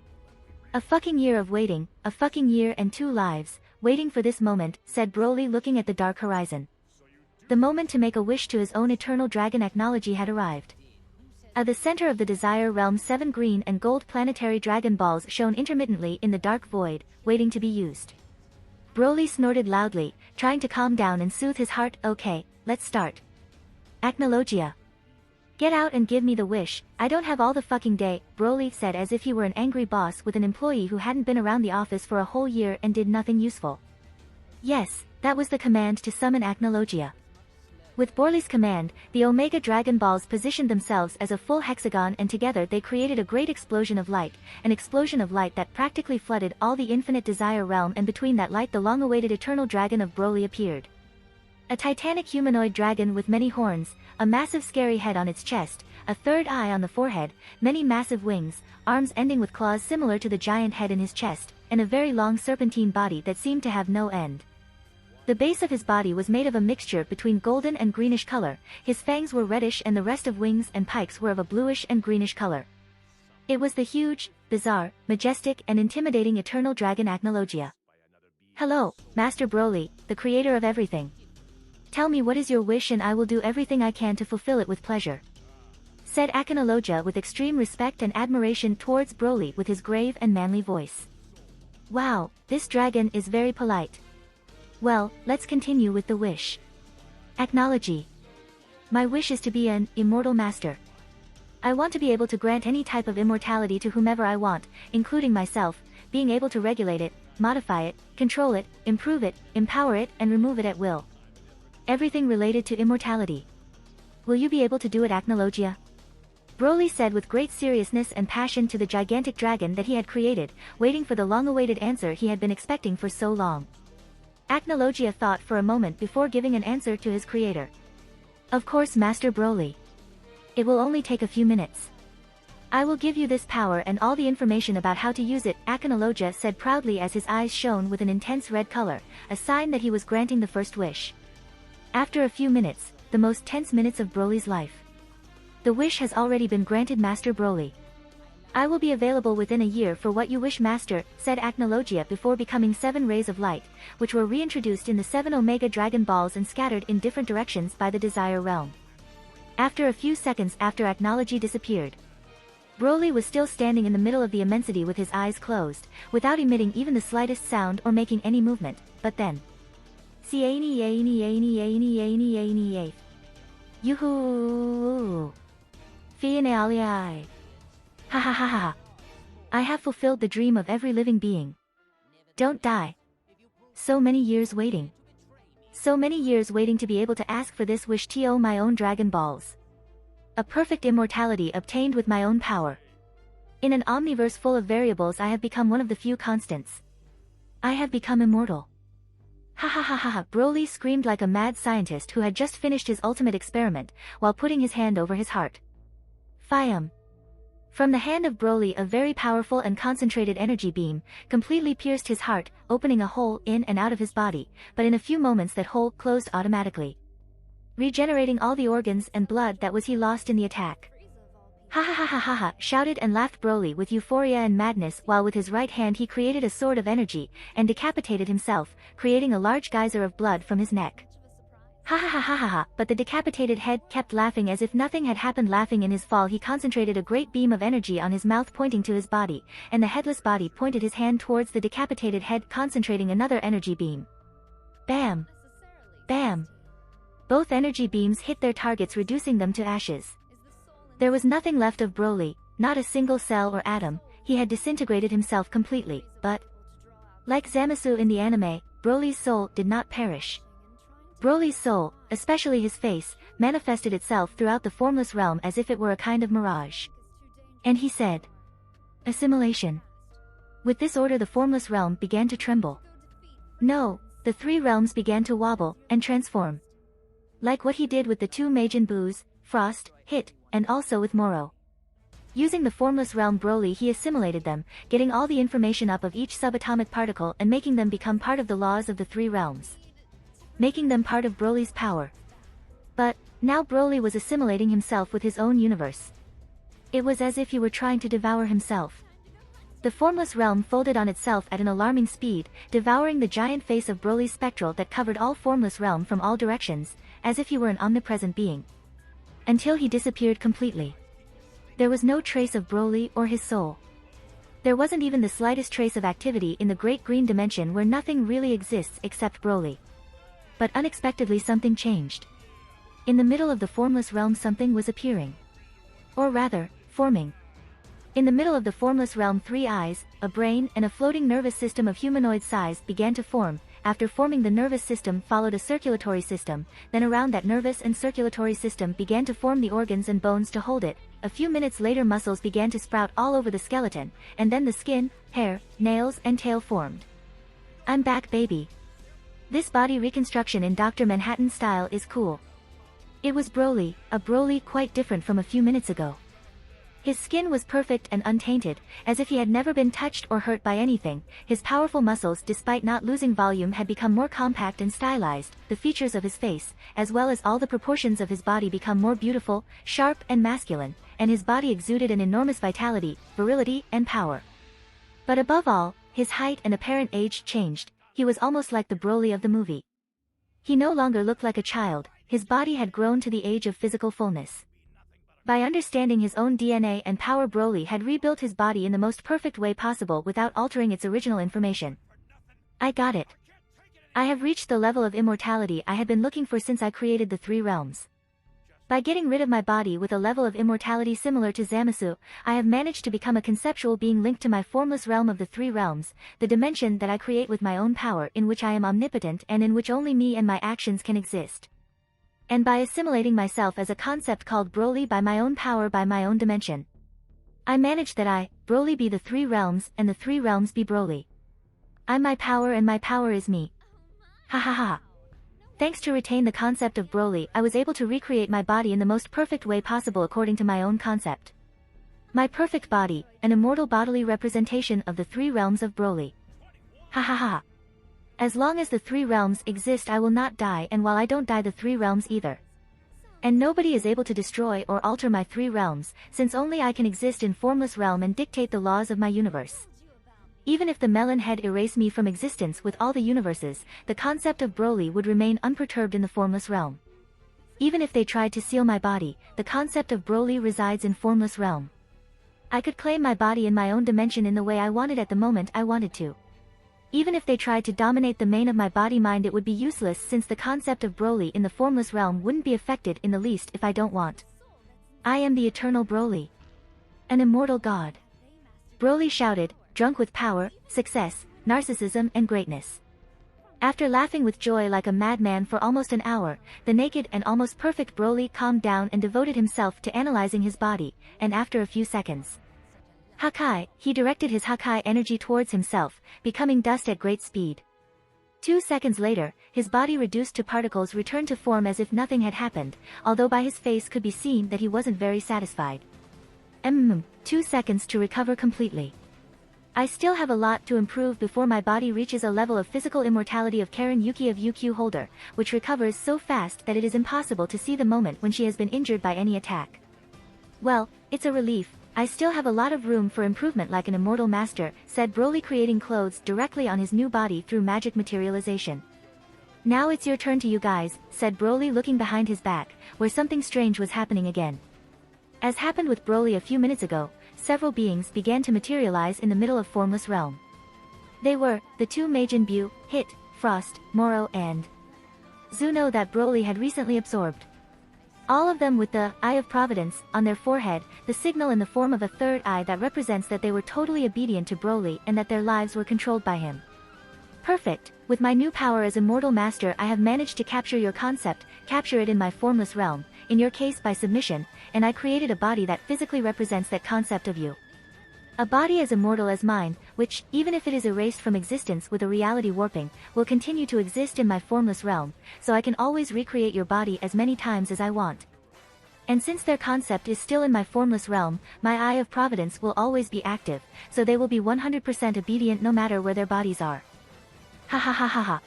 A fucking year of waiting, a fucking year and 2 lives, waiting for this moment, said Broly looking at the dark horizon. The moment to make a wish to his own eternal dragon technology had arrived. At the center of the Desire Realm 7 green and gold planetary dragon balls shone intermittently in the dark void, waiting to be used. Broly snorted loudly, trying to calm down and soothe his heart. Okay, let's start. Acnologia. Get out and give me the wish, I don't have all the fucking day, Broly said as if he were an angry boss with an employee who hadn't been around the office for a whole year and did nothing useful. Yes, that was the command to summon Acnologia. With Broly's command, the Omega Dragon Balls positioned themselves as a full hexagon and together they created a great explosion of light, an explosion of light that practically flooded all the infinite Desire Realm, and between that light the long-awaited eternal dragon of Broly appeared. A titanic humanoid dragon with many horns, a massive scary head on its chest, a third eye on the forehead, many massive wings, arms ending with claws similar to the giant head in his chest, and a very long serpentine body that seemed to have no end. The base of his body was made of a mixture between golden and greenish color, his fangs were reddish and the rest of wings and pikes were of a bluish and greenish color. It was the huge, bizarre, majestic and intimidating eternal dragon Acnologia. Hello, Master Broly, the creator of everything. Tell me what is your wish and I will do everything I can to fulfill it with pleasure. Said Acnologia with extreme respect and admiration towards Broly with his grave and manly voice. Wow, this dragon is very polite. Well, let's continue with the wish. Acnology. My wish is to be an immortal master. I want to be able to grant any type of immortality to whomever I want, including myself, being able to regulate it, modify it, control it, improve it, empower it and remove it at will. Everything related to immortality. Will you be able to do it, Acnologia? Broly said with great seriousness and passion to the gigantic dragon that he had created, waiting for the long-awaited answer he had been expecting for so long. Acnologia thought for a moment before giving an answer to his creator. Of course, Master Broly. It will only take a few minutes. I will give you this power and all the information about how to use it, Acnologia said proudly as his eyes shone with an intense red color, a sign that he was granting the first wish. After a few minutes, the most tense minutes of Broly's life. The wish has already been granted, Master Broly. I will be available within a year for what you wish, Master, said Acnologia before becoming 7 rays of light, which were reintroduced in the 7 Omega Dragon Balls and scattered in different directions by the Desire Realm. After a few seconds after Acnology disappeared, Broly was still standing in the middle of the immensity with his eyes closed, without emitting even the slightest sound or making any movement, but then... Yoo-hoo! Fianaliai! Ha ha ha ha! I have fulfilled the dream of every living being. Don't die. So many years waiting. So many years waiting to be able to ask for this wish to my own Dragon Balls. A perfect immortality obtained with my own power. In an omniverse full of variables I have become one of the few constants. I have become immortal. Ha ha ha ha ha, Broly screamed like a mad scientist who had just finished his ultimate experiment, while putting his hand over his heart. Phiam. From the hand of Broly a very powerful and concentrated energy beam completely pierced his heart, opening a hole in and out of his body, but in a few moments that hole closed automatically, regenerating all the organs and blood that was he lost in the attack. Ha ha ha ha ha ha, shouted and laughed Broly with euphoria and madness, while with his right hand he created a sword of energy, and decapitated himself, creating a large geyser of blood from his neck. Ha ha ha ha ha ha, but the decapitated head kept laughing as if nothing had happened. Laughing in his fall he concentrated a great beam of energy on his mouth pointing to his body, and the headless body pointed his hand towards the decapitated head concentrating another energy beam. Bam! Bam! Both energy beams hit their targets reducing them to ashes. There was nothing left of Broly, not a single cell or atom, he had disintegrated himself completely, but like Zamasu in the anime, Broly's soul did not perish. Broly's soul, especially his face, manifested itself throughout the formless realm as if it were a kind of mirage. And he said, "Assimilation." With this order the formless realm began to tremble. No, the three realms began to wobble and transform. Like what he did with the two Majin Buus, Frost, Hit, and also with Moro. Using the formless realm Broly he assimilated them, getting all the information up of each subatomic particle and making them become part of the laws of the three realms. Making them part of Broly's power. But, now Broly was assimilating himself with his own universe. It was as if he were trying to devour himself. The formless realm folded on itself at an alarming speed, devouring the giant face of Broly's spectral that covered all formless realm from all directions, as if he were an omnipresent being. Until he disappeared completely. There was no trace of Broly or his soul. There wasn't even the slightest trace of activity in the great green dimension where nothing really exists except Broly. But unexpectedly something changed. In the middle of the formless realm something was appearing. Or rather, forming. In the middle of the formless realm 3 eyes, a brain and a floating nervous system of humanoid size began to form. After forming the nervous system followed a circulatory system, then around that nervous and circulatory system began to form the organs and bones to hold it. A few minutes later muscles began to sprout all over the skeleton, and then the skin, hair, nails and tail formed. I'm back baby. This body reconstruction in Dr. Manhattan style is cool. It was Broly, a Broly quite different from a few minutes ago. His skin was perfect and untainted, as if he had never been touched or hurt by anything. His powerful muscles despite not losing volume had become more compact and stylized, the features of his face, as well as all the proportions of his body become more beautiful, sharp and masculine, and his body exuded an enormous vitality, virility and power. But above all, his height and apparent age changed. He was almost like the Broly of the movie. He no longer looked like a child, his body had grown to the age of physical fullness. By understanding his own DNA and power Broly had rebuilt his body in the most perfect way possible without altering its original information. I got it. I have reached the level of immortality I had been looking for since I created the three realms. By getting rid of my body with a level of immortality similar to Zamasu, I have managed to become a conceptual being linked to my formless realm of the three realms, the dimension that I create with my own power in which I am omnipotent and in which only me and my actions can exist. And by assimilating myself as a concept called Broly by my own power by my own dimension. I managed that I, Broly be the three realms and the three realms be Broly. I'm my power and my power is me. Ha ha ha. Thanks to retain the concept of Broly I was able to recreate my body in the most perfect way possible according to my own concept. My perfect body, an immortal bodily representation of the three realms of Broly. Ha ha ha. As long as the three realms exist I will not die, and while I don't die the three realms either. And nobody is able to destroy or alter my three realms, since only I can exist in formless realm and dictate the laws of my universe. Even if the melon head erase me from existence with all the universes, the concept of Broly would remain unperturbed in the formless realm. Even if they tried to seal my body, the concept of Broly resides in formless realm. I could claim my body in my own dimension in the way I wanted at the moment I wanted to. Even if they tried to dominate the main of my body mind it would be useless since the concept of Broly in the formless realm wouldn't be affected in the least if I don't want. I am the eternal Broly. An immortal god. Broly shouted, drunk with power, success, narcissism and greatness. After laughing with joy like a madman for almost an hour, the naked and almost perfect Broly calmed down and devoted himself to analyzing his body, and after a few seconds, Hakai, he directed his Hakai energy towards himself, becoming dust at great speed. 2 seconds later, his body reduced to particles returned to form as if nothing had happened, although by his face could be seen that he wasn't very satisfied. 2 seconds to recover completely. I still have a lot to improve before my body reaches a level of physical immortality of Karen Yuki of UQ Holder, which recovers so fast that it is impossible to see the moment when she has been injured by any attack. Well, it's a relief. I still have a lot of room for improvement like an immortal master, said Broly, creating clothes directly on his new body through magic materialization. Now it's your turn to you guys, said Broly, looking behind his back, where something strange was happening again. As happened with Broly a few minutes ago, several beings began to materialize in the middle of Formless Realm. They were the 2 Majin Buu, Hit, Frost, Moro and Zuno that Broly had recently absorbed. All of them with the Eye of Providence on their forehead, the signal in the form of a third eye that represents that they were totally obedient to Broly and that their lives were controlled by him. Perfect. With my new power as Immortal Master, I have managed to capture your concept, capture it in my formless realm, in your case by submission, and I created a body that physically represents that concept of you. A body as immortal as mine, which, even if it is erased from existence with a reality warping, will continue to exist in my formless realm, so I can always recreate your body as many times as I want. And since their concept is still in my formless realm, my Eye of Providence will always be active, so they will be 100% obedient no matter where their bodies are. Ha ha ha ha ha.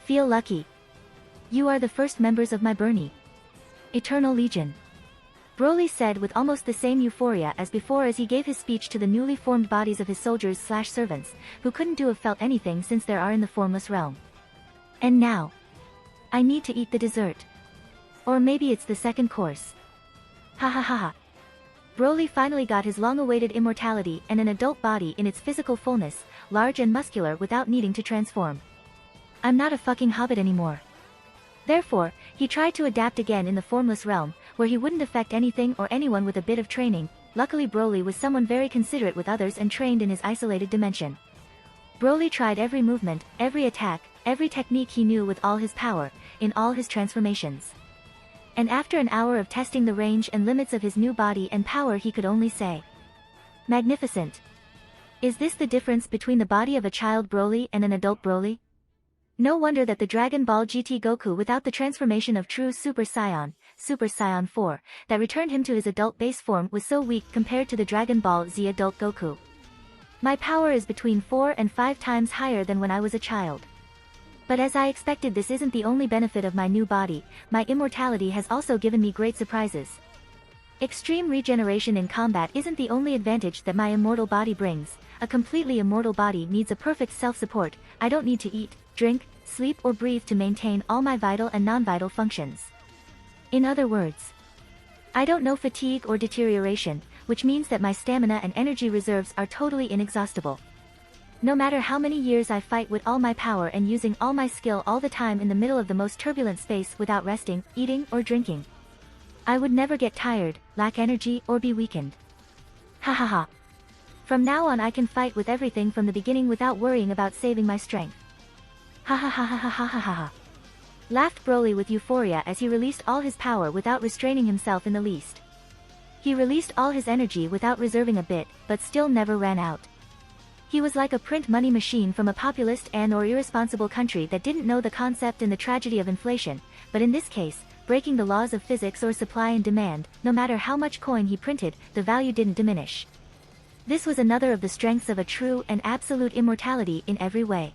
Feel lucky. You are the first members of my Bernie Eternal Legion, Broly said with almost the same euphoria as before as he gave his speech to the newly formed bodies of his soldiers/servants, who couldn't do have felt anything since they are in the formless realm. And now, I need to eat the dessert. Or maybe it's the second course. Ha ha ha ha. Broly finally got his long-awaited immortality and an adult body in its physical fullness, large and muscular without needing to transform. I'm not a fucking hobbit anymore. Therefore, he tried to adapt again in the formless realm, where he wouldn't affect anything or anyone with a bit of training. Luckily Broly was someone very considerate with others and trained in his isolated dimension. Broly tried every movement, every attack, every technique he knew with all his power, in all his transformations. And after an hour of testing the range and limits of his new body and power, he could only say, magnificent. Is this the difference between the body of a child Broly and an adult Broly? No wonder that the Dragon Ball GT Goku without the transformation of true Super Saiyan 4, that returned him to his adult base form was so weak compared to the Dragon Ball Z adult Goku. My power is between 4 and 5 times higher than when I was a child. But as I expected, this isn't the only benefit of my new body. My immortality has also given me great surprises. Extreme regeneration in combat isn't the only advantage that my immortal body brings. A completely immortal body needs a perfect self-support. I don't need to eat, drink, sleep or breathe to maintain all my vital and non-vital functions. In other words, I don't know fatigue or deterioration, which means that my stamina and energy reserves are totally inexhaustible. No matter how many years I fight with all my power and using all my skill all the time in the middle of the most turbulent space without resting, eating or drinking, I would never get tired, lack energy or be weakened. Ha ha ha. From now on I can fight with everything from the beginning without worrying about saving my strength. Ha ha ha ha ha ha ha ha. Laughed Broly with euphoria as he released all his power without restraining himself in the least. He released all his energy without reserving a bit, but still never ran out. He was like a print money machine from a populist and/or irresponsible country that didn't know the concept and the tragedy of inflation, but in this case, breaking the laws of physics or supply and demand, no matter how much coin he printed, the value didn't diminish. This was another of the strengths of a true and absolute immortality in every way.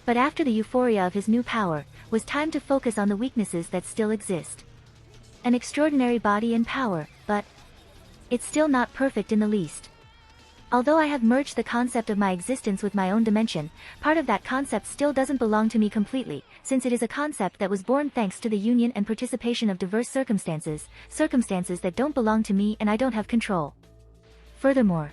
But after the euphoria of his new power, was time to focus on the weaknesses that still exist. An extraordinary body and power, but it's still not perfect in the least. Although I have merged the concept of my existence with my own dimension, part of that concept still doesn't belong to me completely, since it is a concept that was born thanks to the union and participation of diverse circumstances that don't belong to me and I don't have control. Furthermore,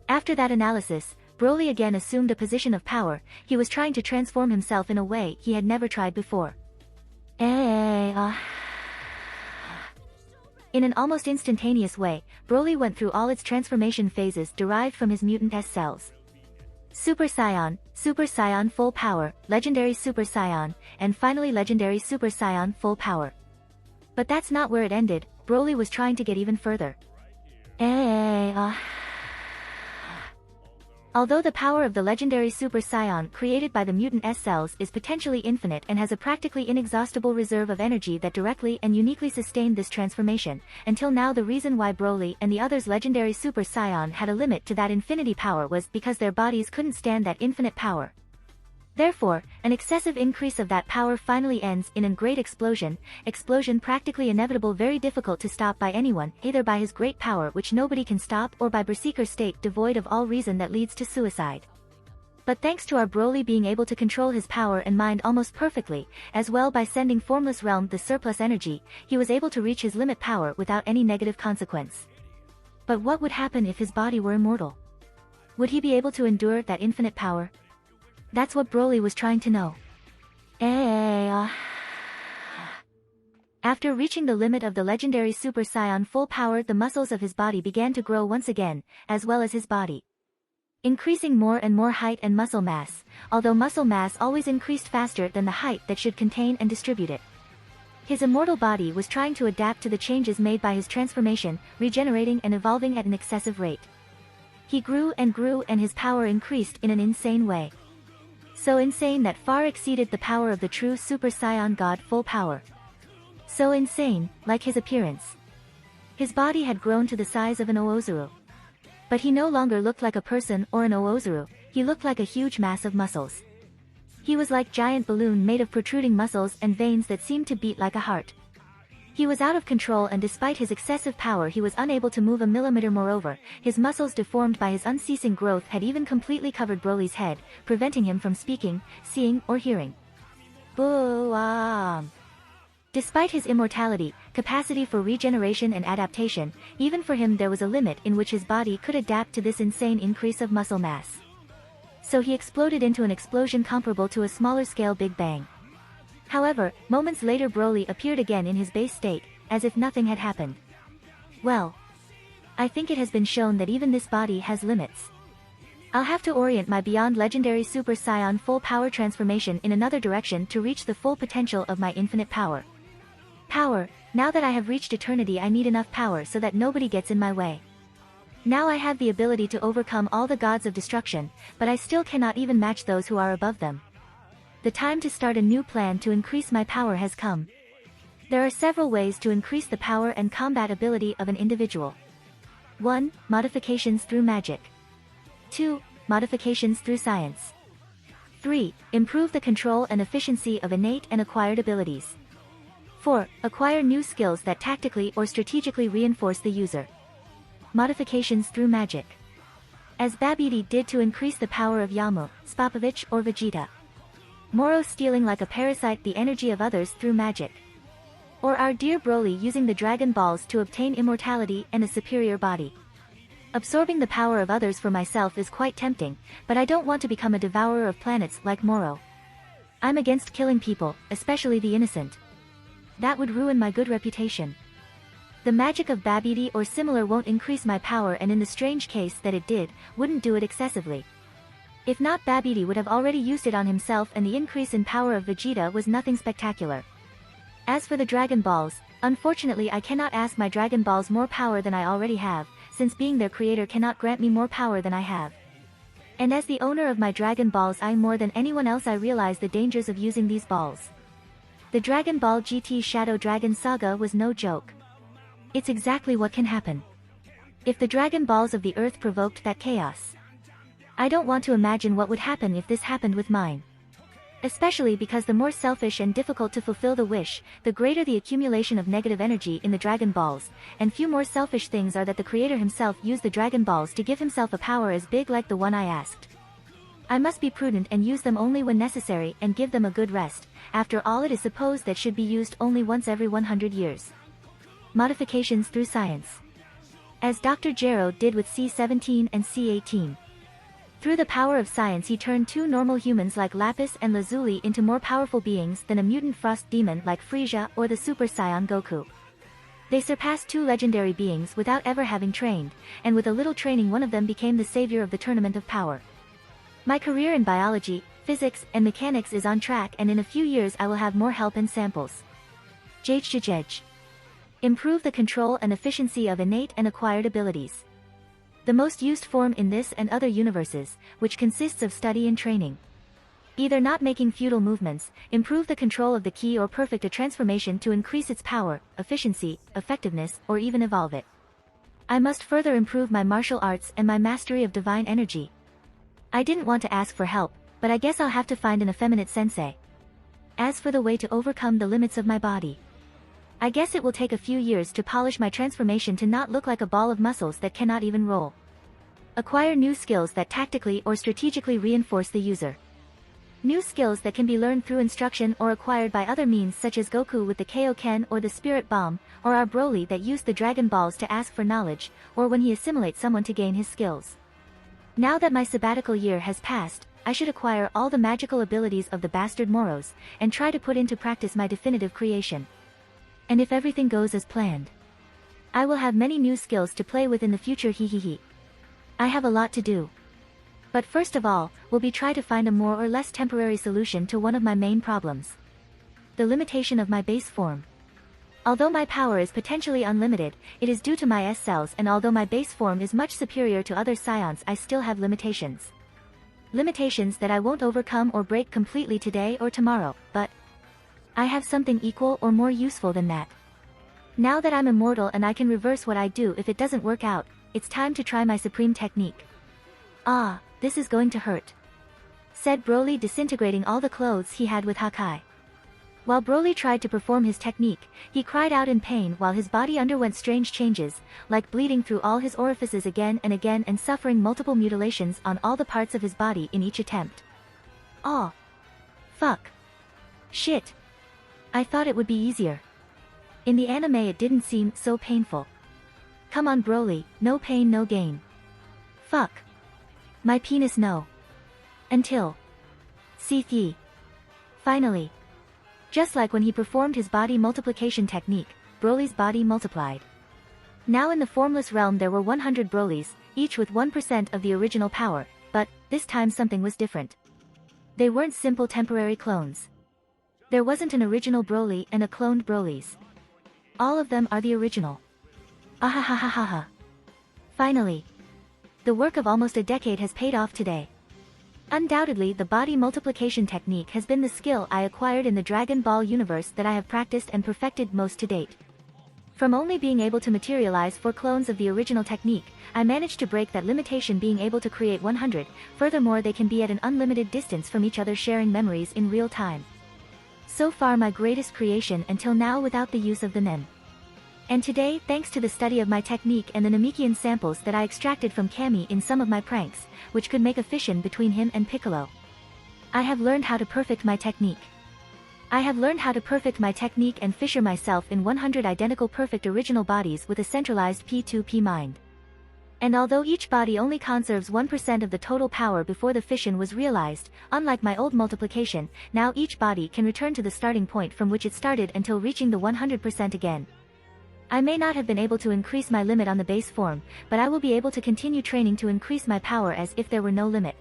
after that analysis, Broly again assumed a position of power. He was trying to transform himself in a way he had never tried before. In an almost instantaneous way, Broly went through all its transformation phases derived from his mutant S cells. Super Saiyan Full Power, Legendary Super Saiyan, and finally Legendary Super Saiyan Full Power. But that's not where it ended. Broly was trying to get even further. Although the power of the legendary Super Saiyan created by the mutant S cells is potentially infinite and has a practically inexhaustible reserve of energy that directly and uniquely sustained this transformation, until now the reason why Broly and the others' legendary Super Saiyan had a limit to that infinity power was because their bodies couldn't stand that infinite power. Therefore, an excessive increase of that power finally ends in a great explosion practically inevitable, very difficult to stop by anyone, either by his great power which nobody can stop or by Berserker state devoid of all reason that leads to suicide. But thanks to our Broly being able to control his power and mind almost perfectly, as well by sending Formless Realm the surplus energy, he was able to reach his limit power without any negative consequence. But what would happen if his body were immortal? Would he be able to endure that infinite power? That's what Broly was trying to know. After reaching the limit of the legendary Super Saiyan Full Power, the muscles of his body began to grow once again, as well as his body. Increasing more and more height and muscle mass, although muscle mass always increased faster than the height that should contain and distribute it. His immortal body was trying to adapt to the changes made by his transformation, regenerating and evolving at an excessive rate. He grew and his power increased in an insane way. So insane that far exceeded the power of the true Super Saiyan God Full Power. So insane, like his appearance. His body had grown to the size of an Oozuru. But he no longer looked like a person or an Oozuru, he looked like a huge mass of muscles. He was like giant balloon made of protruding muscles and veins that seemed to beat like a heart. He was out of control, and despite his excessive power he was unable to move a millimeter. Moreover, his muscles, deformed by his unceasing growth, had even completely covered Broly's head, preventing him from speaking, seeing, or hearing. Despite his immortality, capacity for regeneration and adaptation, even for him there was a limit in which his body could adapt to this insane increase of muscle mass. So he exploded into an explosion comparable to a smaller scale Big Bang. However, moments later Broly appeared again in his base state, as if nothing had happened. Well, I think it has been shown that even this body has limits. I'll have to orient my beyond legendary Super Saiyan Full Power transformation in another direction to reach the full potential of my infinite power. Now that I have reached eternity, I need enough power so that nobody gets in my way. Now I have the ability to overcome all the gods of destruction, but I still cannot even match those who are above them. The time to start a new plan to increase my power has come. There are several ways to increase the power and combat ability of an individual. 1. Modifications through magic. 2. Modifications through science. 3. Improve the control and efficiency of innate and acquired abilities. 4. Acquire new skills that tactically or strategically reinforce the user. Modifications through magic. As Babidi did to increase the power of Yamu, Spopovich, or Vegeta. Moro stealing like a parasite the energy of others through magic. Or our dear Broly using the Dragon Balls to obtain immortality and a superior body. Absorbing the power of others for myself is quite tempting, but I don't want to become a devourer of planets like Moro. I'm against killing people, especially the innocent. That would ruin my good reputation. The magic of Babidi or similar won't increase my power, and in the strange case that it did, wouldn't do it excessively. If not, Babidi would have already used it on himself, and the increase in power of Vegeta was nothing spectacular. As for the Dragon Balls, unfortunately I cannot ask my Dragon Balls more power than I already have, since being their creator cannot grant me more power than I have. And as the owner of my Dragon Balls, I more than anyone else I realize the dangers of using these balls. The Dragon Ball GT Shadow Dragon Saga was no joke. It's exactly what can happen if the Dragon Balls of the Earth provoked that chaos. I don't want to imagine what would happen if this happened with mine. Especially because the more selfish and difficult to fulfill the wish, the greater the accumulation of negative energy in the Dragon Balls, and few more selfish things are that the creator himself used the Dragon Balls to give himself a power as big like the one I asked. I must be prudent and use them only when necessary and give them a good rest. After all, it is supposed that should be used only once every 100 years. Modifications through science. As Dr. Gero did with C-17 and C-18. Through the power of science he turned two normal humans like Lapis and Lazuli into more powerful beings than a mutant frost demon like Frieza or the Super Saiyan Goku. They surpassed two legendary beings without ever having trained, and with a little training one of them became the savior of the Tournament of Power. My career in biology, physics, and mechanics is on track, and in a few years I will have more help and samples. Jej. Improve the control and efficiency of innate and acquired abilities. The most used form in this and other universes, which consists of study and training. Either not making futile movements, improve the control of the ki, or perfect a transformation to increase its power, efficiency, effectiveness, or even evolve it. I must further improve my martial arts and my mastery of divine energy. I didn't want to ask for help, but I guess I'll have to find an effeminate sensei. As for the way to overcome the limits of my body, I guess it will take a few years to polish my transformation to not look like a ball of muscles that cannot even roll. Acquire new skills that tactically or strategically reinforce the user. New skills that can be learned through instruction or acquired by other means, such as Goku with the Kaioken or the Spirit Bomb, or our Broly that used the Dragon Balls to ask for knowledge, or when he assimilates someone to gain his skills. Now that my sabbatical year has passed, I should acquire all the magical abilities of the bastard Moros, and try to put into practice my definitive creation. And if everything goes as planned, I will have many new skills to play with in the future. I have a lot to do. But first of all, will be try to find a more or less temporary solution to one of my main problems. The limitation of my base form. Although my power is potentially unlimited, it is due to my S cells, and although my base form is much superior to other scions, I still have limitations. Limitations that I won't overcome or break completely today or tomorrow, but I have something equal or more useful than that. Now that I'm immortal and I can reverse what I do if it doesn't work out, it's time to try my supreme technique. Ah, this is going to hurt, said Broly, disintegrating all the clothes he had with Hakai. While Broly tried to perform his technique, he cried out in pain while his body underwent strange changes, like bleeding through all his orifices again and suffering multiple mutilations on all the parts of his body in each attempt. Oh. Fuck. Shit. I thought it would be easier. In the anime it didn't seem so painful. Come on Broly, no pain no gain. Fuck. My penis no. Until. See. Finally. Just like when he performed his body multiplication technique, Broly's body multiplied. Now in the formless realm there were 100 Brolys, each with 1% of the original power, but, this time something was different. They weren't simple temporary clones. There wasn't an original Broly and a cloned Brolys. All of them are the original. Ahahahaha. Finally. The work of almost a decade has paid off today. Undoubtedly the body multiplication technique has been the skill I acquired in the Dragon Ball universe that I have practiced and perfected most to date. From only being able to materialize 4 clones of the original technique, I managed to break that limitation, being able to create 100, furthermore they can be at an unlimited distance from each other, sharing memories in real time. So far my greatest creation until now without the use of the Nen. And today, thanks to the study of my technique and the Namekian samples that I extracted from Kami in some of my pranks, which could make a fission between him and Piccolo, I have learned how to perfect my technique. I have learned how to perfect my technique and fissure myself in 100 identical perfect original bodies with a centralized P2P mind. And although each body only conserves 1% of the total power before the fission was realized, unlike my old multiplication, now each body can return to the starting point from which it started until reaching the 100% again. I may not have been able to increase my limit on the base form, but I will be able to continue training to increase my power as if there were no limit.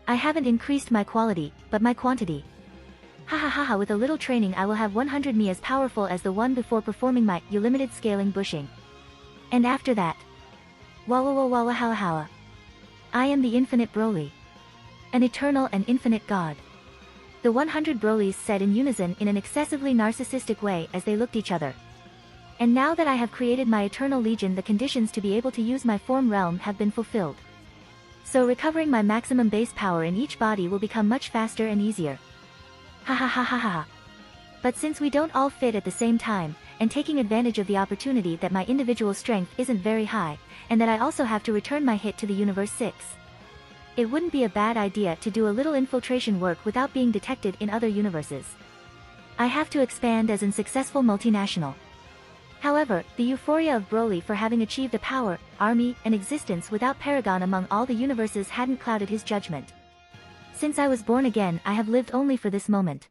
I haven't increased my quality, but my quantity. Hahaha, with a little training I will have 100 me as powerful as the one before performing my limited scaling bushing. And after that, Wawawawawahawahawa. I am the infinite Broly. An eternal and infinite god. The 100 Brolys said in unison in an excessively narcissistic way as they looked each other. And now that I have created my eternal legion, the conditions to be able to use my form realm have been fulfilled. So recovering my maximum base power in each body will become much faster and easier. Hahaha. But since we don't all fit at the same time, and taking advantage of the opportunity that my individual strength isn't very high, and that I also have to return my hit to the Universe 6. It wouldn't be a bad idea to do a little infiltration work without being detected in other universes. I have to expand as a successful multinational. However, the euphoria of Broly for having achieved a power, army, and existence without paragon among all the universes hadn't clouded his judgment. Since I was born again, I have lived only for this moment.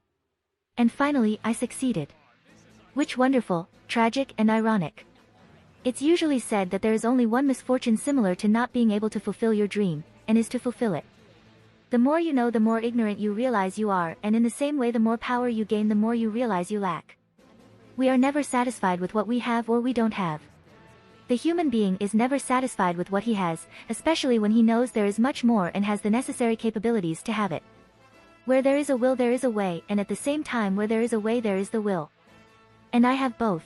And finally, I succeeded. Which wonderful, tragic, and ironic. It's usually said that there is only one misfortune similar to not being able to fulfill your dream, and is to fulfill it. The more you know, the more ignorant you realize you are, and in the same way the more power you gain, the more you realize you lack. We are never satisfied with what we have or we don't have. The human being is never satisfied with what he has, especially when he knows there is much more and has the necessary capabilities to have it. Where there is a will there is a way, and at the same time where there is a way there is the will. And I have both.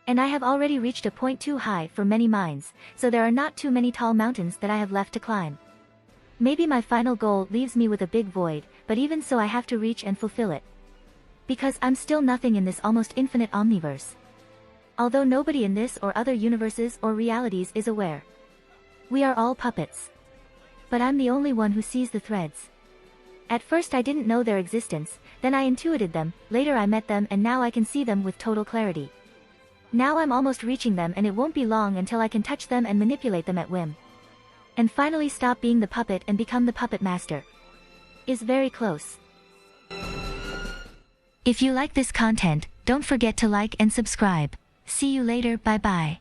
And I have already reached a point too high for many minds, so there are not too many tall mountains that I have left to climb. Maybe my final goal leaves me with a big void, but even so I have to reach and fulfill it. Because I'm still nothing in this almost infinite omniverse. Although nobody in this or other universes or realities is aware. We are all puppets. But I'm the only one who sees the threads. At first I didn't know their existence, then I intuited them, later I met them, and now I can see them with total clarity. Now I'm almost reaching them, and it won't be long until I can touch them and manipulate them at whim. And finally stop being the puppet and become the puppet master. Is very close. If you like this content, don't forget to like and subscribe. See you later, bye bye.